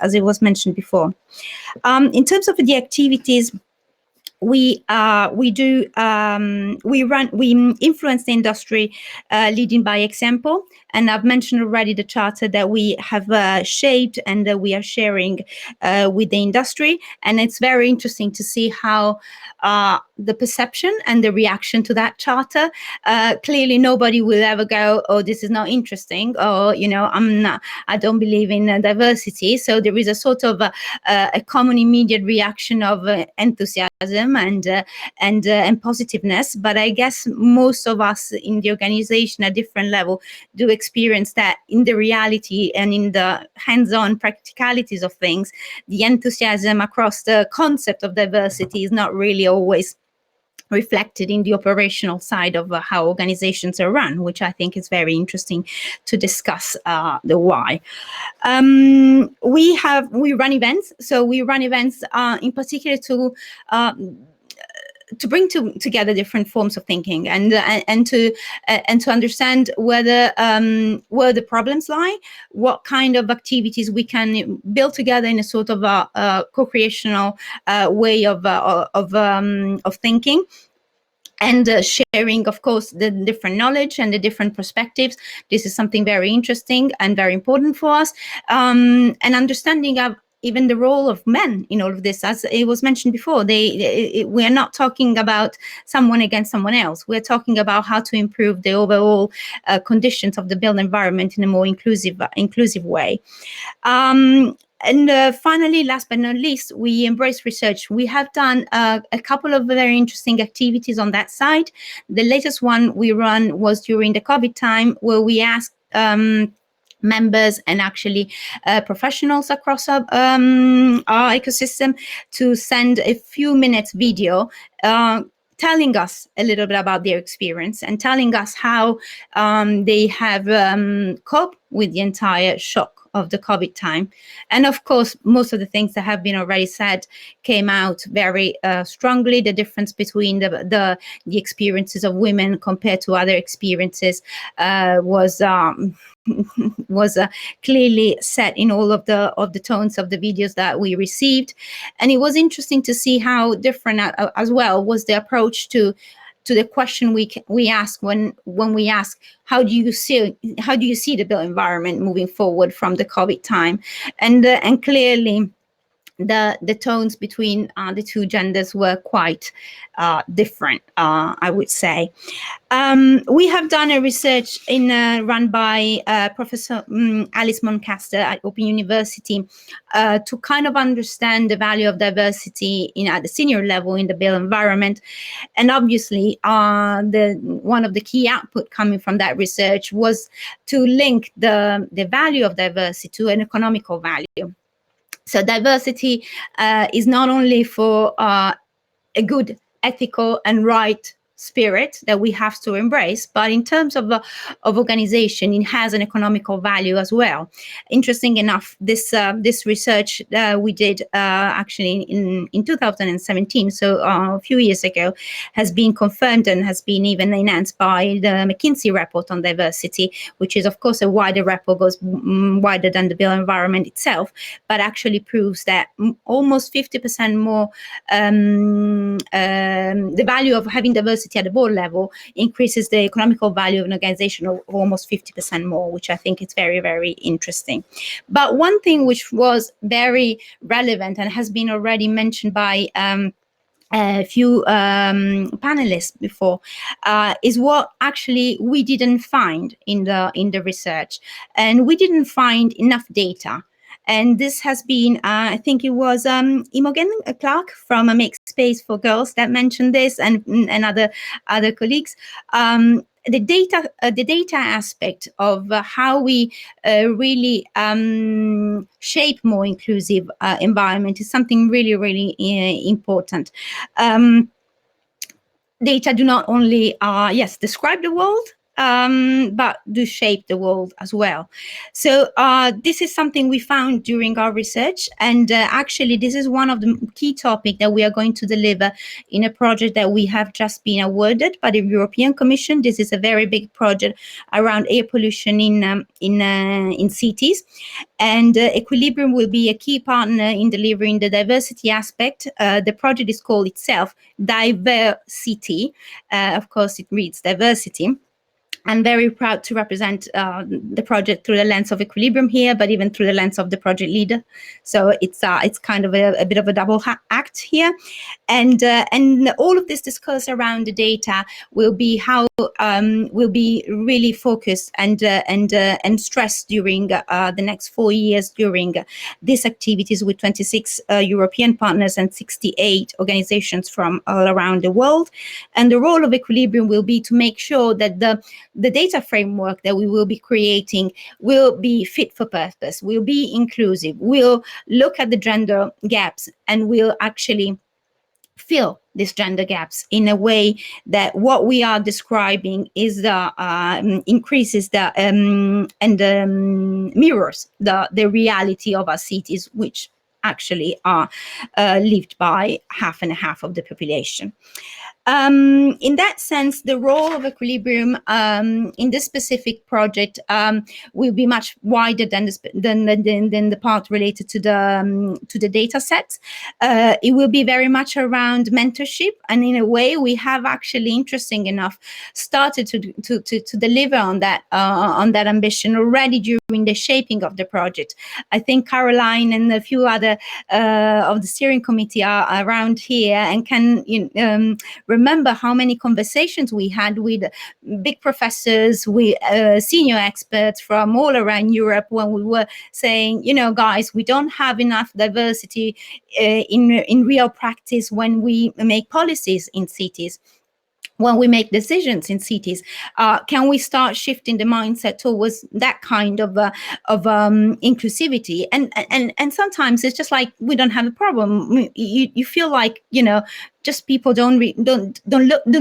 as it was mentioned before. In terms of the activities, we influence the industry, leading by example. And I've mentioned already the charter that we have shaped and that we are sharing with the industry. And it's very interesting to see how the perception and the reaction to that charter. Clearly, nobody will ever go, "Oh, this is not interesting," or I don't believe in diversity. So there is a sort of a common immediate reaction of enthusiasm and positiveness. But I guess most of us in the organization at different level do experience that in the reality and in the hands-on practicalities of things, the enthusiasm across the concept of diversity is not really always reflected in the operational side of how organizations are run, which I think is very interesting to discuss the why. We run events. So we run events in particular to bring together different forms of thinking and to understand where the problems lie, what kind of activities we can build together in a sort of a co-creational way of thinking. And sharing, of course, the different knowledge and the different perspectives. This is something very interesting and very important for us. And understanding of even the role of men in all of this, as it was mentioned before, we are not talking about someone against someone else. We're talking about how to improve the overall conditions of the built environment in a more inclusive way. And finally, last but not least, we embrace research. We have done a couple of very interesting activities on that side. The latest one we run was during the COVID time, where we asked members and actually professionals across our ecosystem to send a few minutes video telling us a little bit about their experience and telling us how they have coped with the entire shock of the COVID time. And of course, most of the things that have been already said came out very strongly. The difference between the experiences of women compared to other experiences was clearly set in all of the tones of the videos that we received. And it was interesting to see how different as well was the approach to the question we ask when we ask, how do you see the built environment moving forward from the COVID time? And clearly the tones between the two genders were quite different, I would say. We have done a research run by Professor Alice Moncaster at Open University to kind of understand the value of diversity at the senior level in the built environment. And obviously, one of the key output coming from that research was to link the value of diversity to an economical value. So diversity is not only for a good ethical and right spirit that we have to embrace, but in terms of organization, it has an economical value as well. Interesting enough, this research we did actually in 2017, so a few years ago, has been confirmed and has been even enhanced by the McKinsey report on diversity, which is of course a wider report, goes wider than the built environment itself, but actually proves that almost 50% more the value of having diversity at the board level increases the economical value of an organization of almost 50% more, which I think is very, very interesting. But one thing which was very relevant and has been already mentioned by a few panelists before is what actually we didn't find in the research, and we didn't find enough data. And this has been, I think it was Imogen Clark from A Make Space for Girls that mentioned this, and other colleagues. The data aspect of how we really shape more inclusive environment is something really, really important. Data do not only, describe the world, but do shape the world as well. So this is something we found during our research, and actually this is one of the key topics that we are going to deliver in a project that we have just been awarded by the European Commission. This is a very big project around air pollution in cities, and Equilibrium will be a key partner in delivering the diversity aspect. The project is called itself Diversity. Of course, it reads diversity. I'm very proud to represent the project through the lens of Equilibrium here, but even through the lens of the project leader. So it's kind of a bit of a double act here, and all of this discourse around the data will be how will be really focused and stressed during the next 4 years during these activities with 26 European partners and 68 organizations from all around the world. And the role of Equilibrium will be to make sure that the data framework that we will be creating will be fit for purpose, will be inclusive, will look at the gender gaps, and will actually fill these gender gaps in a way that what we are describing is increases and mirrors the reality of our cities, which actually are lived by half and half of the population. In that sense, the role of Equilibrium in this specific project will be much wider than the part related to the data set. It will be very much around mentorship, and in a way, we have actually, interesting enough, started to deliver on that ambition already during the shaping of the project. I think Caroline and a few other of the steering committee are around here and can remember how many conversations we had with big professors, with senior experts from all around Europe when we were saying, guys, we don't have enough diversity in real practice when we make policies in cities. When we make decisions in cities, can we start shifting the mindset towards that kind of inclusivity? And sometimes it's just like we don't have a problem. You feel like just people don't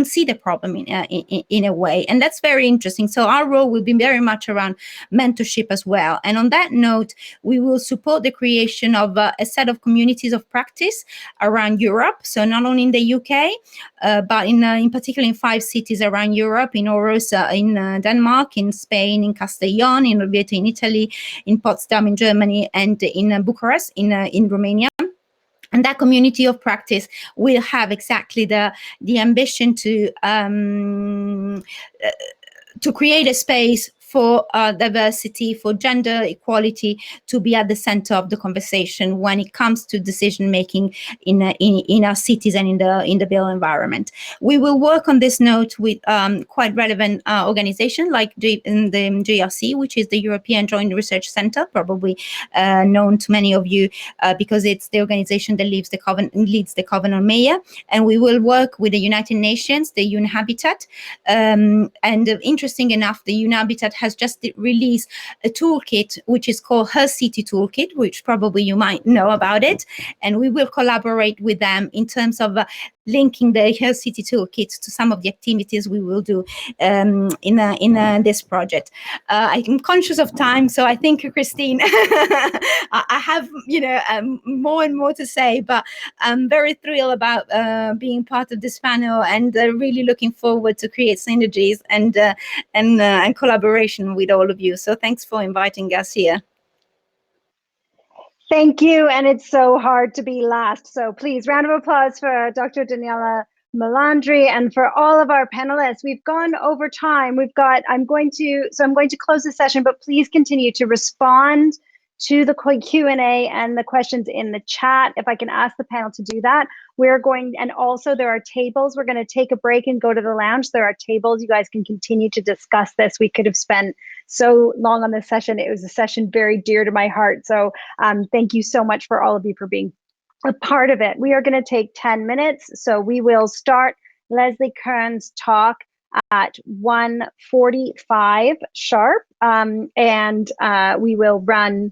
see the problem in a way, and that's very interesting. So our role will be very much around mentorship as well. And on that note, we will support the creation of a set of communities of practice around Europe. So not only in the UK, but in particular in 5 cities around Europe: in Aarhus, in Denmark, in Spain, in Castellón, in Orvieto in Italy, in Potsdam in Germany, and in Bucharest in Romania. And that community of practice will have exactly the ambition to create a space for diversity, for gender equality to be at the center of the conversation when it comes to decision making in our cities and in the built environment. We will work on this note with quite relevant organizations like the JRC, which is the European Joint Research Center, probably known to many of you because it's the organization that leads the Covenant on Mayor. And we will work with the United Nations, the UNHabitat, and interesting enough, the UNHabitat has just released a toolkit which is called Her City Toolkit, which probably you might know about it, and we will collaborate with them in terms of linking the Her City Toolkit to some of the activities we will do in this project. I'm conscious of time, so I think, Christine, I have more and more to say, but I'm very thrilled about being part of this panel and really looking forward to create synergies and collaboration with all of you. So thanks for inviting us here. Thank you, and it's so hard to be last. So please, round of applause for Dr. Daniela Melandri and for all of our panelists. We've gone over time. I'm going to close this session, but please continue to respond to the Q&A and the questions in the chat. If I can ask the panel to do that, and also there are tables. We're going to take a break and go to the lounge. There are tables. You guys can continue to discuss this. We could have spent so long on this session. It was a session very dear to my heart. So thank you so much for all of you for being a part of it. We are going to take 10 minutes. So we will start Leslie Kern's talk at 1:45 sharp, and we will run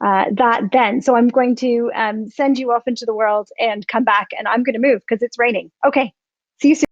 that then. So I'm going to send you off into the world and come back, and I'm going to move because it's raining. Okay, see you soon.